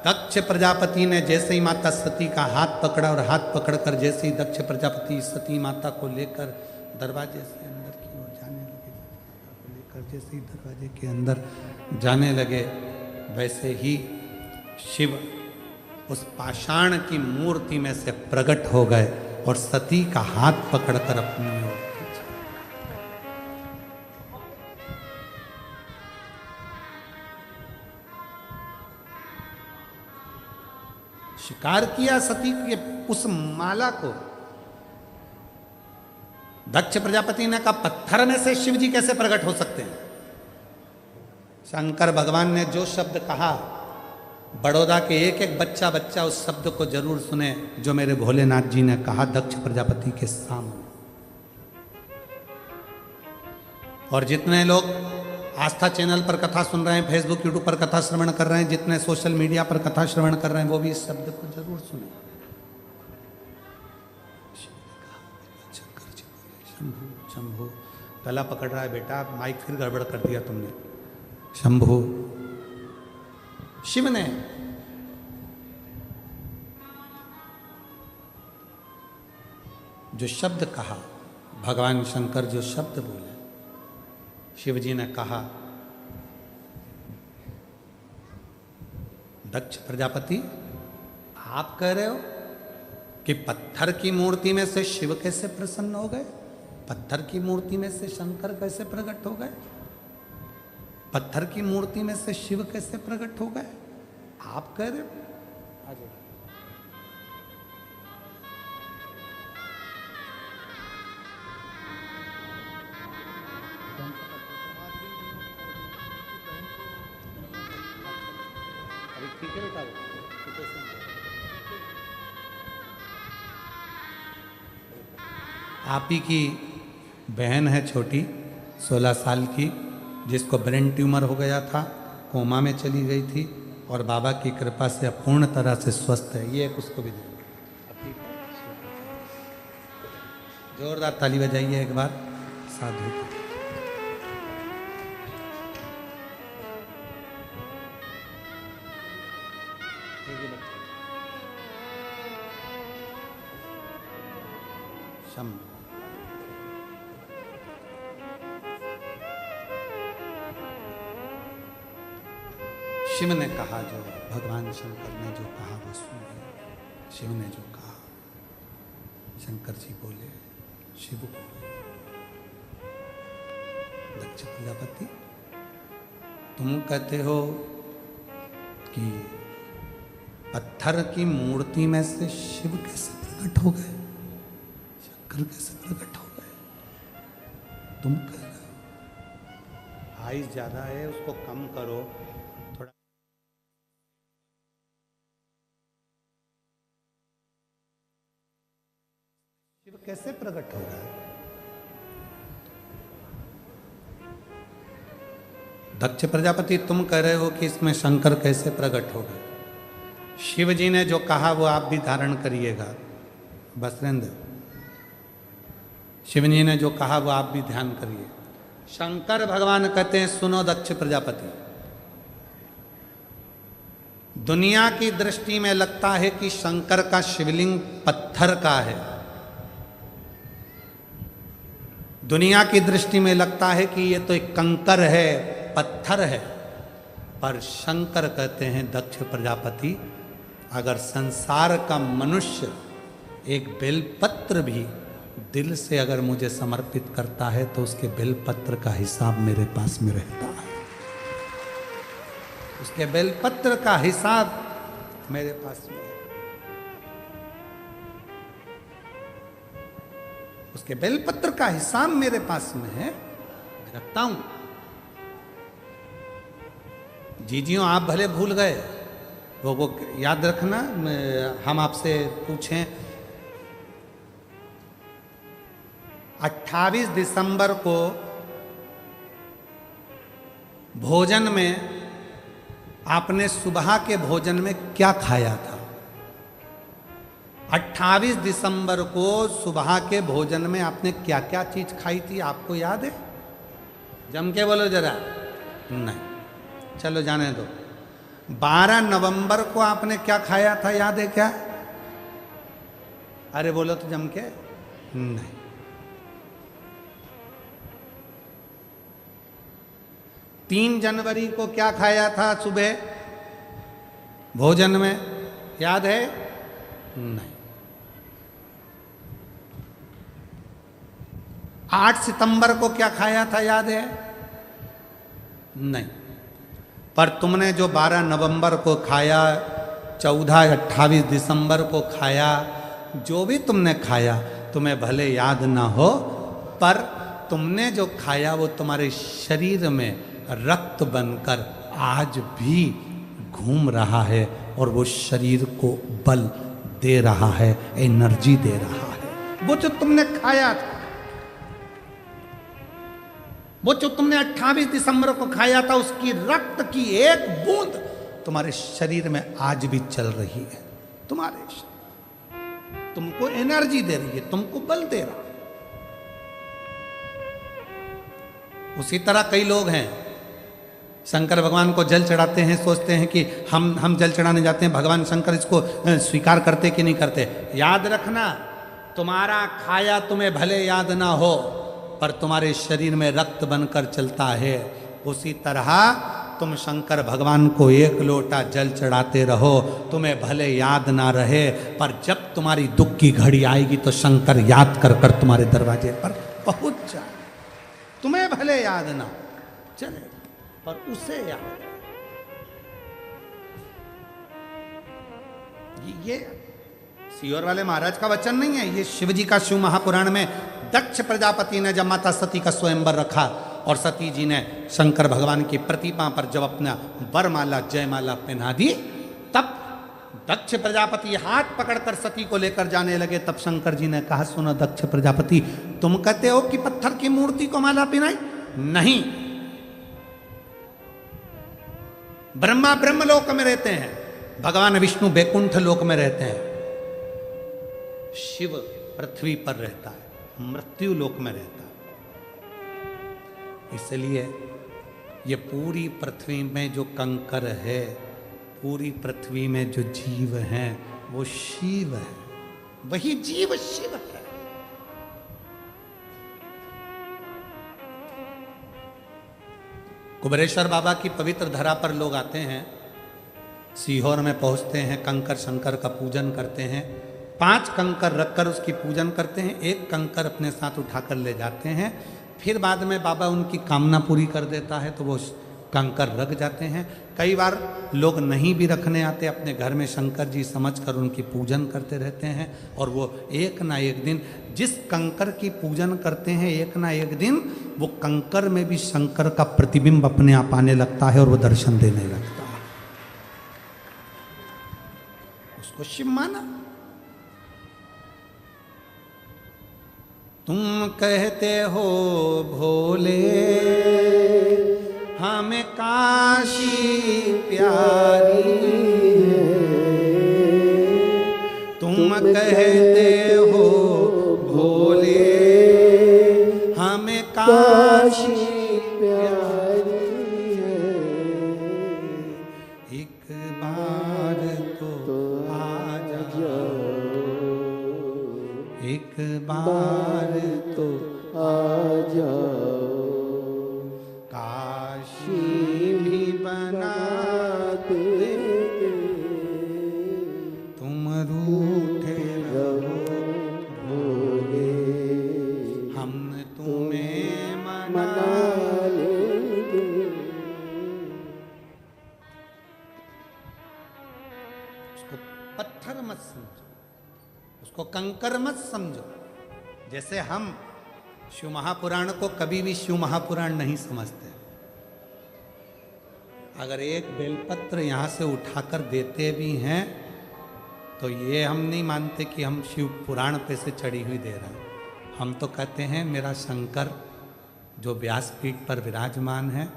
दक्ष प्रजापति ने जैसे ही माता सती का हाथ पकड़ा और हाथ पकड़कर जैसे ही दक्ष प्रजापति सती माता को लेकर दरवाजे से अंदर की ओर जाने लगे, को लेकर जैसे ही दरवाजे के अंदर जाने लगे, वैसे ही शिव उस पाषाण की मूर्ति में से प्रकट हो गए और सती का हाथ पकड़कर अपनी ओर शिकार किया सती के उस माला को। दक्ष प्रजापति ने कहा पत्थर में से शिव जी कैसे प्रकट हो सकते हैं। शंकर भगवान ने जो शब्द कहा, बड़ौदा के एक एक बच्चा बच्चा उस शब्द को जरूर सुने जो मेरे भोलेनाथ जी ने कहा दक्ष प्रजापति के सामने। और जितने लोग आस्था चैनल पर कथा सुन रहे हैं, फेसबुक यूट्यूब पर कथा श्रवण कर रहे हैं, जितने सोशल मीडिया पर कथा श्रवण कर रहे हैं, वो भी इस शब्द को जरूर सुने। शंभु शंभु। गला पकड़ रहा है बेटा, माइक फिर गड़बड़ कर दिया तुमने। शंभु। शिव ने जो शब्द कहा, भगवान शंकर जो शब्द बोले, शिव जी ने कहा दक्ष प्रजापति आप कह रहे हो कि पत्थर की मूर्ति में से शिव कैसे प्रसन्न हो गए, पत्थर की मूर्ति में से शंकर कैसे प्रकट हो गए, पत्थर की मूर्ति में से शिव कैसे प्रकट हो गए, आप कह रहे हो। ठीक है बेटा, आप ही की बहन है छोटी 16 साल की, जिसको ब्रेन ट्यूमर हो गया था, कोमा में चली गई थी और बाबा की कृपा से पूर्ण तरह से स्वस्थ है। ये एक उसको भी दे जोरदार ताली बजाइए एक बार। साधु शिव ने कहा, जो भगवान शंकर ने जो कहा वो सुनिए। शिव ने जो कहा, शंकर जी बोले, शिव बोले, दक्ष प्रजापति तुम कहते हो कि पत्थर की मूर्ति में से शिव कैसे प्रकट हो गए, शंकर कैसे प्रकट हो गए, तुम कह रहे हो। आइस ज्यादा है, उसको कम करो थोड़ा। कैसे प्रकट होगा? दक्ष प्रजापति तुम कह रहे हो कि इसमें शंकर कैसे प्रकट होगा? शिव जी ने जो कहा वो आप भी धारण करिएगा बसरेंद्र। शिव जी ने जो कहा वो आप भी ध्यान करिए। शंकर भगवान कहते हैं सुनो दक्ष प्रजापति, दुनिया की दृष्टि में लगता है कि शंकर का शिवलिंग पत्थर का है, दुनिया की दृष्टि में लगता है कि ये तो एक कंकर है, पत्थर है। पर शंकर कहते हैं दक्ष प्रजापति, अगर संसार का मनुष्य एक बेलपत्र भी दिल से अगर मुझे समर्पित करता है तो उसके बेलपत्र का हिसाब मेरे पास में रहता है, उसके बेलपत्र का हिसाब मेरे पास में है, उसके बेलपत्र का हिसाब मेरे पास में है, रखता हूं। जीजियों आप भले भूल गए, वो याद रखना। हम आपसे पूछें 28 दिसंबर को भोजन में आपने सुबह के भोजन में क्या खाया था? 28 दिसंबर को सुबह के भोजन में आपने क्या क्या चीज खाई थी, आपको याद है? जम के बोलो जरा। नहीं, चलो जाने दो। 12 नवंबर को आपने क्या खाया था, याद है क्या? अरे बोलो तो जम के। नहीं। 3 जनवरी को क्या खाया था सुबह भोजन में, याद है? नहीं। 8 सितंबर को क्या खाया था, याद है? नहीं। पर तुमने जो 12 नवंबर को खाया, 14, 28 दिसंबर को खाया, जो भी तुमने खाया तुम्हें भले याद ना हो, पर तुमने जो खाया वो तुम्हारे शरीर में रक्त बनकर आज भी घूम रहा है और वो शरीर को बल दे रहा है, एनर्जी दे रहा है। वो जो तुमने खाया था, वो जो तुमने 28 दिसंबर को खाया था, उसकी रक्त की एक बूंद तुम्हारे शरीर में आज भी चल रही है। तुम्हारे शरीर तुमको एनर्जी दे रही है, तुमको बल दे रहा है। उसी तरह कई लोग हैं, शंकर भगवान को जल चढ़ाते हैं, सोचते हैं कि हम जल चढ़ाने जाते हैं, भगवान शंकर इसको स्वीकार करते कि नहीं करते। याद रखना, तुम्हारा खाया तुम्हें भले याद ना हो, पर तुम्हारे शरीर में रक्त बनकर चलता है। उसी तरह तुम शंकर भगवान को 1 लोटा जल चढ़ाते रहो, तुम्हें भले याद ना रहे, पर जब तुम्हारी दुख की घड़ी आएगी तो शंकर याद कर कर तुम्हारे दरवाजे पर पहुंच जाए। तुम्हें भले याद ना चले, पर उसे याद। ये सीहोर वाले महाराज का वचन नहीं है, ये शिव जी का शिव महापुराण में दक्ष प्रजापति ने जब माता सती का स्वयंवर रखा और सती जी ने शंकर भगवान की प्रतिमा पर जब अपना वरमाला जयमाला पहना दी, तब दक्ष प्रजापति हाथ पकड़कर सती को लेकर जाने लगे। तब शंकर जी ने कहा, सुनो दक्ष प्रजापति, तुम कहते हो कि पत्थर की मूर्ति को माला पहनाई? नहीं, ब्रह्मा ब्रह्मलोक में रहते हैं, भगवान विष्णु बैकुंठ लोक में रहते हैं, शिव पृथ्वी पर रहता है, मृत्यु लोक में रहता है। इसलिए ये पूरी पृथ्वी में जो कंकर है, पूरी पृथ्वी में जो जीव हैं, वो शिव है, वही जीव शिव है। कुबेरेश्वर बाबा की पवित्र धरा पर लोग आते हैं, सीहोर में पहुंचते हैं, कंकर शंकर का पूजन करते हैं, 5 कंकर रखकर उसकी पूजन करते हैं, 1 कंकर अपने साथ उठाकर ले जाते हैं। फिर बाद में बाबा उनकी कामना पूरी कर देता है तो वो कंकर रख जाते हैं। कई बार लोग नहीं भी रखने आते, अपने घर में शंकर जी समझकर उनकी पूजन करते रहते हैं, और वो एक ना एक दिन जिस कंकर की पूजन करते हैं, एक ना एक दिन वो कंकर में भी शंकर का प्रतिबिंब अपने आप आने लगता है और वो दर्शन देने लगता है। उसको शिव माना। तुम कहते हो भोले हमें काशी प्यारी है, तुम कहते हो भोले हमें काशी प्यारी है, एक बार तो आ जाओ, एक बार तो आ जाओ, काशी भी बना देंगे, तुम रूठे रहो भोले, हम तुम्हें मना लेंगे। उसको पत्थर मत समझो, उसको कंकर मत समझो। जैसे हम शिव महापुराण को कभी भी शिव महापुराण नहीं समझते। अगर एक बेलपत्र यहाँ से उठाकर देते भी हैं तो ये हम नहीं मानते कि हम शिव पुराण पे से चढ़ी हुई दे रहे हैं। हम तो कहते हैं मेरा शंकर जो व्यासपीठ पर विराजमान है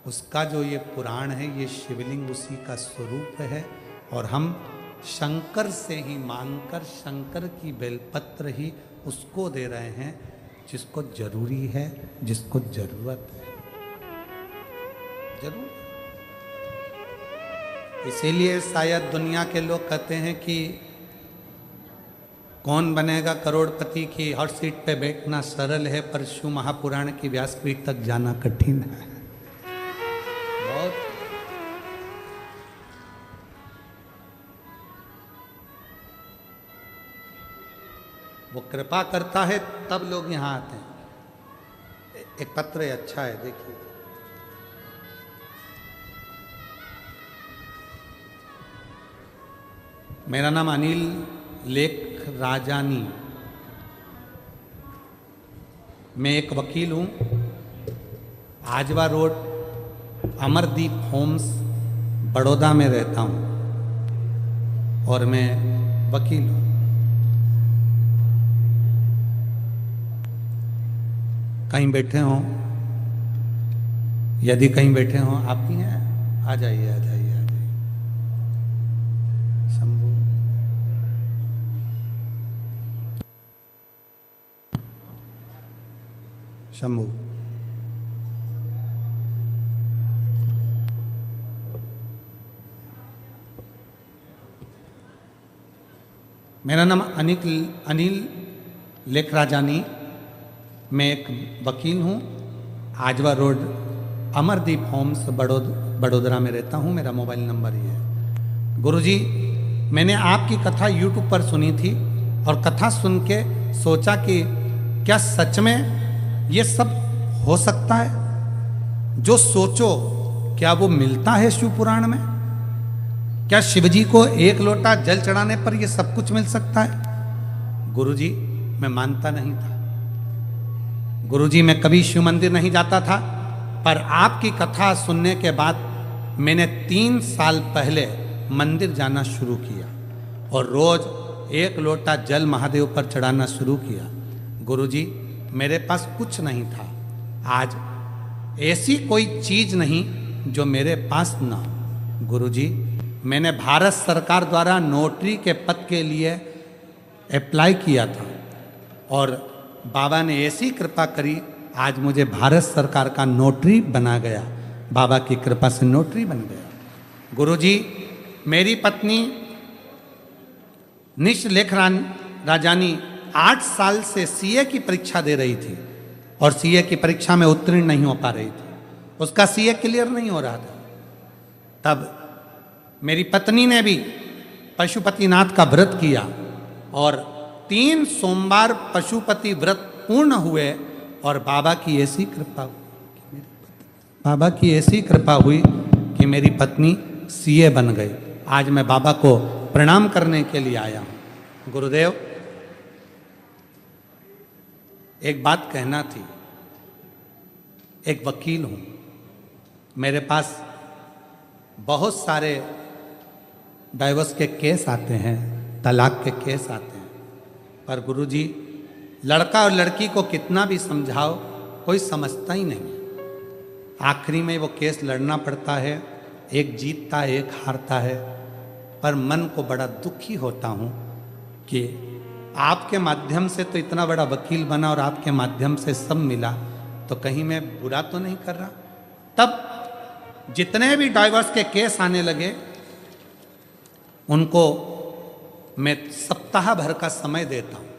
उसका जो ये पुराण है ये शिवलिंग उसी का स्वरूप है, और हम शंकर से ही मांगकर शंकर की बेलपत्र ही उसको दे रहे हैं जिसको जरूरी है, जिसको जरूरत है। जरूर इसीलिए शायद दुनिया के लोग कहते हैं कि कौन बनेगा करोड़पति की हर सीट पे बैठना सरल है, पर शिव महापुराण की व्यासपीठ तक जाना कठिन है। बहुत वो कृपा करता है तब लोग यहाँ आते हैं। एक पत्र अच्छा है, देखिए। मेरा नाम अनिल लेख राजानी, मैं एक वकील हूँ। आजवा रोड अमरदीप होम्स बड़ौदा में रहता हूँ और मैं वकील हूँ। कहीं बैठे हों, यदि कहीं बैठे हों, आप भी हैं, आ जाइए आ जाइए आ जाइए। शंभू शंभू मेरा नाम अनिल लेख राजानी, मैं एक वकील हूँ। आजवा रोड अमरदीप होम्स बड़ोदरा में रहता हूँ। मेरा मोबाइल नंबर ये है। गुरुजी, मैंने आपकी कथा यूट्यूब पर सुनी थी और कथा सुन के सोचा कि क्या सच में ये सब हो सकता है? जो सोचो क्या वो मिलता है शिव पुराण में? क्या शिवजी को एक लोटा जल चढ़ाने पर ये सब कुछ मिल सकता है? गुरुजी, मैं मानता नहीं था। गुरुजी, मैं कभी शिव मंदिर नहीं जाता था, पर आपकी कथा सुनने के बाद मैंने 3 साल पहले मंदिर जाना शुरू किया और रोज एक लोटा जल महादेव पर चढ़ाना शुरू किया। गुरुजी, मेरे पास कुछ नहीं था। आज ऐसी कोई चीज नहीं जो मेरे पास ना हो। गुरुजी, मैंने भारत सरकार द्वारा नोटरी के पद के लिए अप्लाई किया था और बाबा ने ऐसी कृपा करी, आज मुझे भारत सरकार का नोटरी बना गया। बाबा की कृपा से नोटरी बन गया। गुरुजी, मेरी पत्नी निश लेख राजानी 8 साल से सीए की परीक्षा दे रही थी और सीए की परीक्षा में उत्तीर्ण नहीं हो पा रही थी। उसका सीए क्लियर नहीं हो रहा था। तब मेरी पत्नी ने भी पशुपतिनाथ का व्रत किया और 3 सोमवार पशुपति व्रत पूर्ण हुए और बाबा की ऐसी कृपा हुई कि मेरी पत्नी सीए बन गई। आज मैं बाबा को प्रणाम करने के लिए आया हूँ। गुरुदेव, एक बात कहना थी। एक वकील हूँ, मेरे पास बहुत सारे डाइवोर्स के केस आते हैं, तलाक के केस आते हैं, पर गुरुजी लड़का और लड़की को कितना भी समझाओ कोई समझता ही नहीं। आखिरी में वो केस लड़ना पड़ता है, एक जीतता है एक हारता है। पर मन को बड़ा दुखी होता हूँ कि आपके माध्यम से तो इतना बड़ा वकील बना और आपके माध्यम से सब मिला, तो कहीं मैं बुरा तो नहीं कर रहा। तब जितने भी डाइवर्स के केस आने लगे उनको मैं सप्ताह भर का समय देता हूँ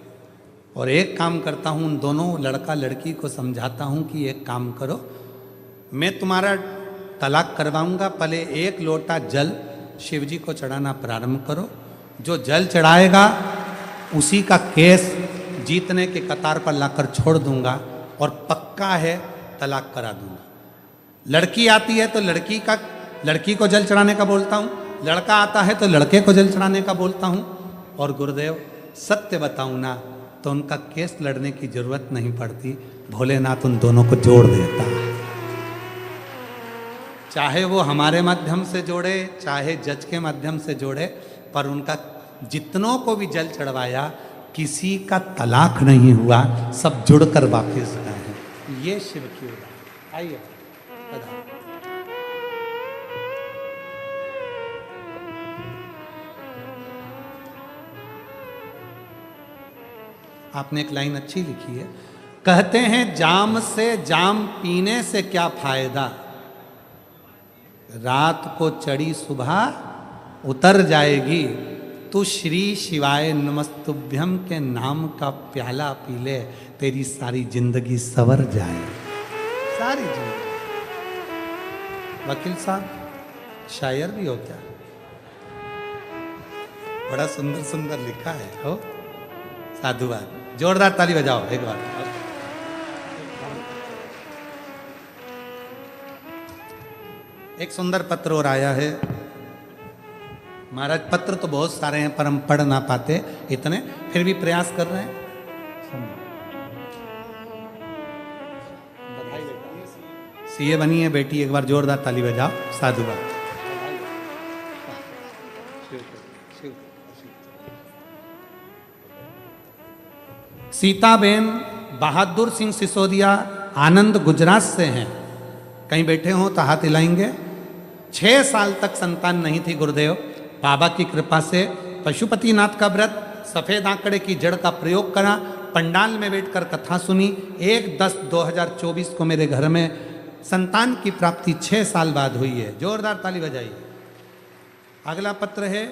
और एक काम करता हूँ, उन दोनों लड़का लड़की को समझाता हूँ कि एक काम करो, मैं तुम्हारा तलाक करवाऊंगा, पहले एक लोटा जल शिव जी को चढ़ाना प्रारंभ करो। जो जल चढ़ाएगा उसी का केस जीतने के कतार पर लाकर छोड़ दूंगा और पक्का है तलाक करा दूंगा। लड़की आती है तो लड़की को जल चढ़ाने का बोलता हूँ, लड़का आता है तो लड़के को जल चढ़ाने का बोलता हूँ। और गुरुदेव सत्य बताऊँ ना तो उनका केस लड़ने की जरूरत नहीं पड़ती, भोलेनाथ उन दोनों को जोड़ देता है। चाहे वो हमारे माध्यम से जोड़े चाहे जज के माध्यम से जोड़े, पर उनका जितनों को भी जल चढ़वाया किसी का तलाक नहीं हुआ, सब जुड़कर वापस गए हैं। ये शिव की उदाहरण। आइए आपने एक लाइन अच्छी लिखी है, कहते हैं जाम से जाम पीने से क्या फायदा, रात को चढ़ी सुबह उतर जाएगी, तू श्री शिवाय नमस्तुभ्यम के नाम का प्याला पी ले, तेरी सारी जिंदगी सवर जाए। सारी जिंदगी। वकील साहब शायर भी हो क्या? बड़ा सुंदर सुंदर लिखा है हो। साधुवाद, जोरदार ताली बजाओ एक बार। एक सुंदर पत्र और आया है महाराज। पत्र तो बहुत सारे हैं पर हम पढ़ ना पाते इतने, फिर भी प्रयास कर रहे हैं। सीए बनी है बेटी, एक बार जोरदार ताली बजाओ। साधुवाद। सीताबेन बहादुर सिंह सिसोदिया आनंद गुजरात से हैं, कहीं बैठे हो तो हाथ हिलाएंगे। 6 साल तक संतान नहीं थी गुरुदेव, बाबा की कृपा से पशुपतिनाथ का व्रत, सफेद आंकड़े की जड़ का प्रयोग करा, पंडाल में बैठकर कथा सुनी। 1/10/2024 को मेरे घर में संतान की प्राप्ति 6 साल बाद हुई है। जोरदार ताली बजाइए। अगला पत्र है,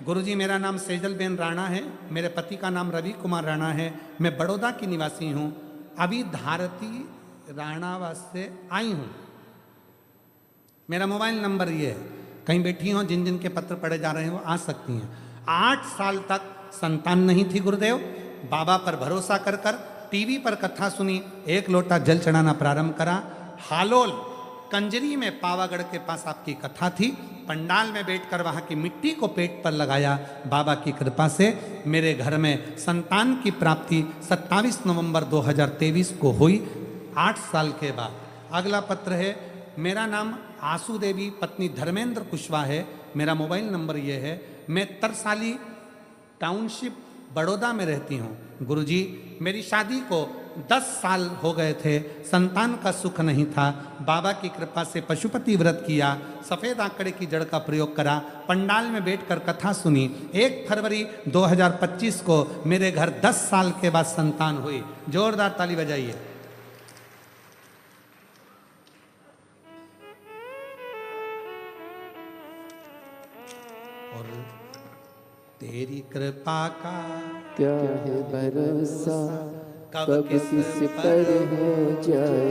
गुरुजी मेरा नाम सेजल बेन राणा है, मेरे पति का नाम रवि कुमार राणा है, मैं बड़ौदा की निवासी हूँ, अभी धारती राणावास से आई हूँ। मेरा मोबाइल नंबर ये है, कहीं बैठी हो जिन जिन के पत्र पढ़े जा रहे हैं वो आ सकती हैं। 8 साल तक संतान नहीं थी गुरुदेव, बाबा पर भरोसा कर कर टीवी पर कथा सुनी, 1 लोटा जल चढ़ाना प्रारंभ करा। हालोल कंजरी में पावागढ़ के पास आपकी कथा थी, पंडाल में बैठकर वहाँ की मिट्टी को पेट पर लगाया। बाबा की कृपा से मेरे घर में संतान की प्राप्ति 27 नवंबर 2023 को हुई, 8 साल के बाद। अगला पत्र है, मेरा नाम आसू देवी पत्नी धर्मेंद्र कुशवाहा है, मेरा मोबाइल नंबर ये है, मैं तरसाली टाउनशिप बड़ौदा में रहती हूँ। गुरुजी मेरी शादी को 10 साल हो गए थे, संतान का सुख नहीं था, बाबा की कृपा से पशुपति व्रत किया, सफ़ेद आंकड़े की जड़ का प्रयोग करा, पंडाल में बैठकर कथा सुनी। 1 फरवरी 2025 को मेरे घर 10 साल के बाद संतान हुई। जोरदार ताली बजाइए। और तेरी कृपा का क्या है भरोसा, कब किस पर हो जाए,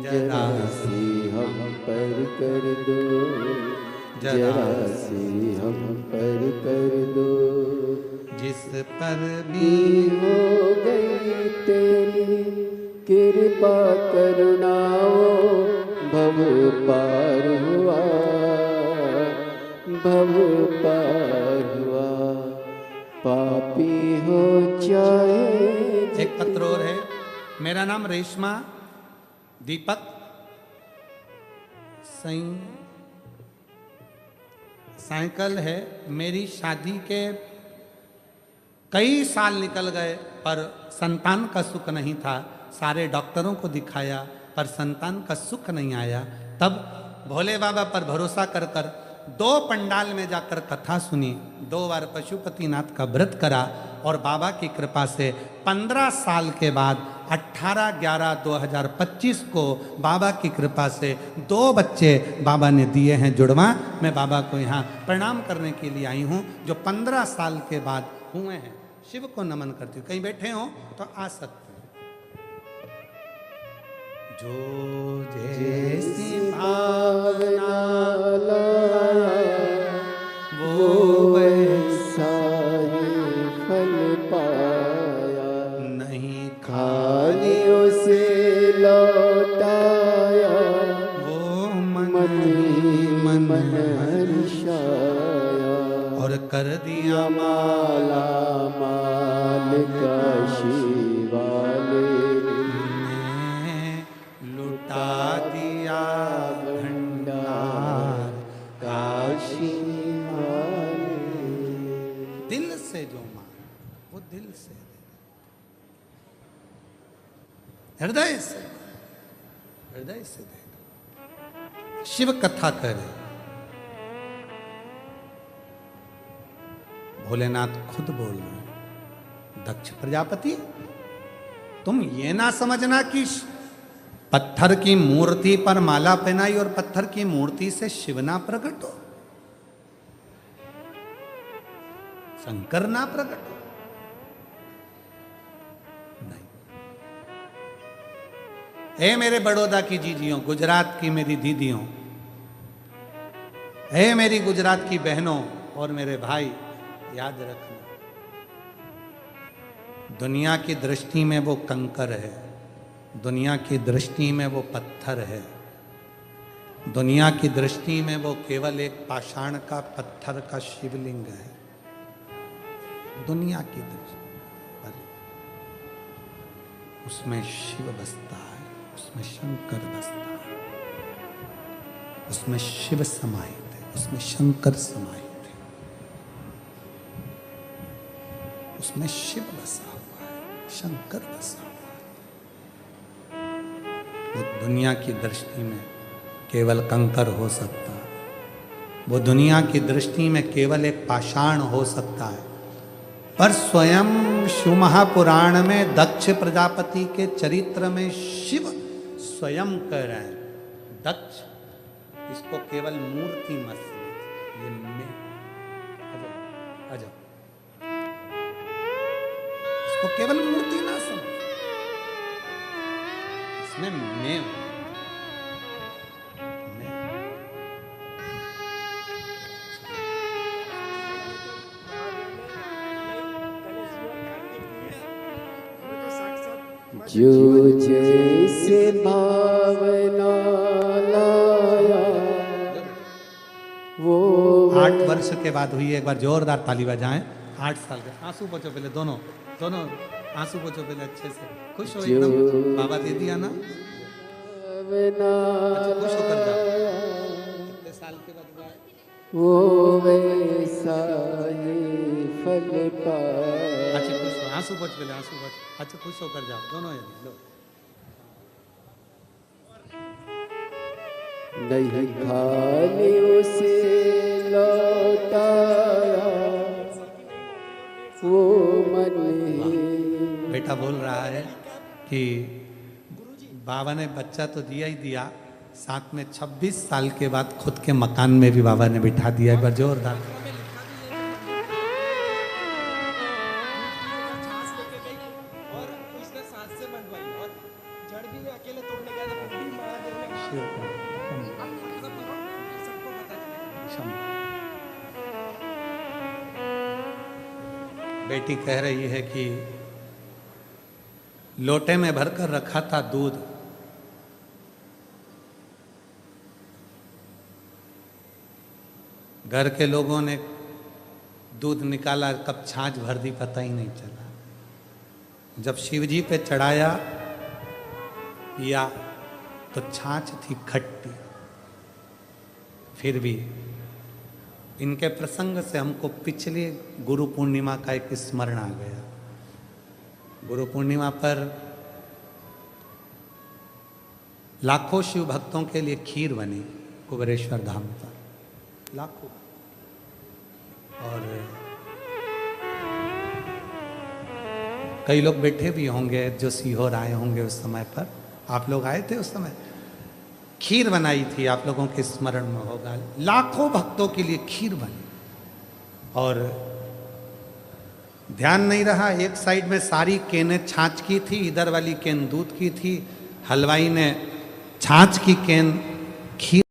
जरा सी हम पर कर दो, जरा सी हम पर कर दो। जिस पर भी हो गई तेरी कृपा करुणाओ, भव पार हुआ, भव पार हुआ, पापी हो जाए। एक पत्र और है, मेरा नाम रेशमा दीपक साइकिल है, मेरी शादी के कई साल निकल गए पर संतान का सुख नहीं था। सारे डॉक्टरों को दिखाया पर संतान का सुख नहीं आया। तब भोले बाबा पर भरोसा कर कर 2 पंडाल में जाकर कथा सुनी, 2 बार पशुपतिनाथ का व्रत करा और बाबा की कृपा से 15 साल के बाद 18/11/2025 को बाबा की कृपा से 2 बच्चे बाबा ने दिए हैं जुड़वा। मैं बाबा को यहाँ प्रणाम करने के लिए आई हूँ जो 15 साल के बाद हुए हैं। शिव को नमन करती हूँ। कहीं बैठे हो तो आ सकते हैं। जो जैसी भावना वो वैसा ही फल पाया, नहीं खाली उसे लौटाया, वो मन ही मन हर्षाया, और कर दिया माला माल का शिवाले लुटा दिया भंडार काशी वाले। दिल से जो मांग वो दिल से दे, हृदय से, हृदय से दे। शिव कथा करे भोलेनाथ खुद बोल रहे हैं, दक्ष प्रजापति तुम ये ना समझना कि पत्थर की मूर्ति पर माला पहनाई और पत्थर की मूर्ति से शिव ना प्रकट हो, शंकर ना प्रकट हो। नहीं। हे मेरे बड़ौदा की जीजियों, गुजरात की मेरी दीदियों, हे मेरी गुजरात की बहनों और मेरे भाई, याद रखना दुनिया की दृष्टि में वो कंकर है, दुनिया की दृष्टि में वो पत्थर है, दुनिया की दृष्टि में वो केवल एक पाषाण का पत्थर का शिवलिंग है। दुनिया की दृष्टि पर उसमें शिव बसता है, उसमें शंकर बसता है, उसमें शिव समाहित है, उसमें शंकर समाहित है, उसमें शिव बसा हुआ है, शंकर बसा हुआ है। वो दुनिया की दृष्टि में केवल कंकर हो सकता है, वो दुनिया की दृष्टि में केवल एक पाषाण हो सकता है, पर स्वयं शिव महापुराण में दक्ष प्रजापति के चरित्र में शिव स्वयं कह रहे हैं, दक्ष इसको केवल मूर्ति मत समझ, ये मैं अजब, इसको केवल मूर्ति ना समझ, इसमें मैं हूं। जो जैसे भावना लाया वो 8 वर्ष के बाद हुई। एक बार जोरदार ताली बजाएं। 8 साल के आंसू पोछो पहले, दोनों दोनों आंसू पोछो पहले अच्छे से। खुश हो एकदम, बाबा दे दिया ना, अच्छा खुश होकर जाओ। कितने साल के बाद हुआ है? वो वैसा ही फल पाया। अच्छा खुश हो, आंसू पोछ पहले, आंसू पोछ। अच्छा खुश होकर जाओ दोनों, ये लो। नहीं खाली उसे लौटाया वो मन ही। बेटा बोल रहा है कि बाबा ने बच्चा तो दिया ही दिया, साथ में 26 साल के बाद खुद के मकान में भी बाबा ने बिठा दिया। एक बार जोरदार। बेटी कह रही है कि लोटे में भरकर रखा था दूध, घर के लोगों ने दूध निकाला, कब छाछ भर दी पता ही नहीं चला। जब शिवजी पे चढ़ाया या तो छाछ थी खट्टी। फिर भी इनके प्रसंग से हमको पिछली गुरु पूर्णिमा का एक स्मरण आ गया। गुरु पूर्णिमा पर लाखों शिव भक्तों के लिए खीर बनी कुबेरेश्वर धाम पर, लाखों। और कई लोग बैठे भी होंगे जो सीहोर आए होंगे उस समय पर। आप लोग आए थे उस समय? खीर बनाई थी, आप लोगों के स्मरण में होगा। लाखों भक्तों के लिए खीर बनी और ध्यान नहीं रहा, एक साइड में सारी केनें छाछ की थी, इधर वाली केन दूध की थी। हलवाई ने छाछ की केन खीर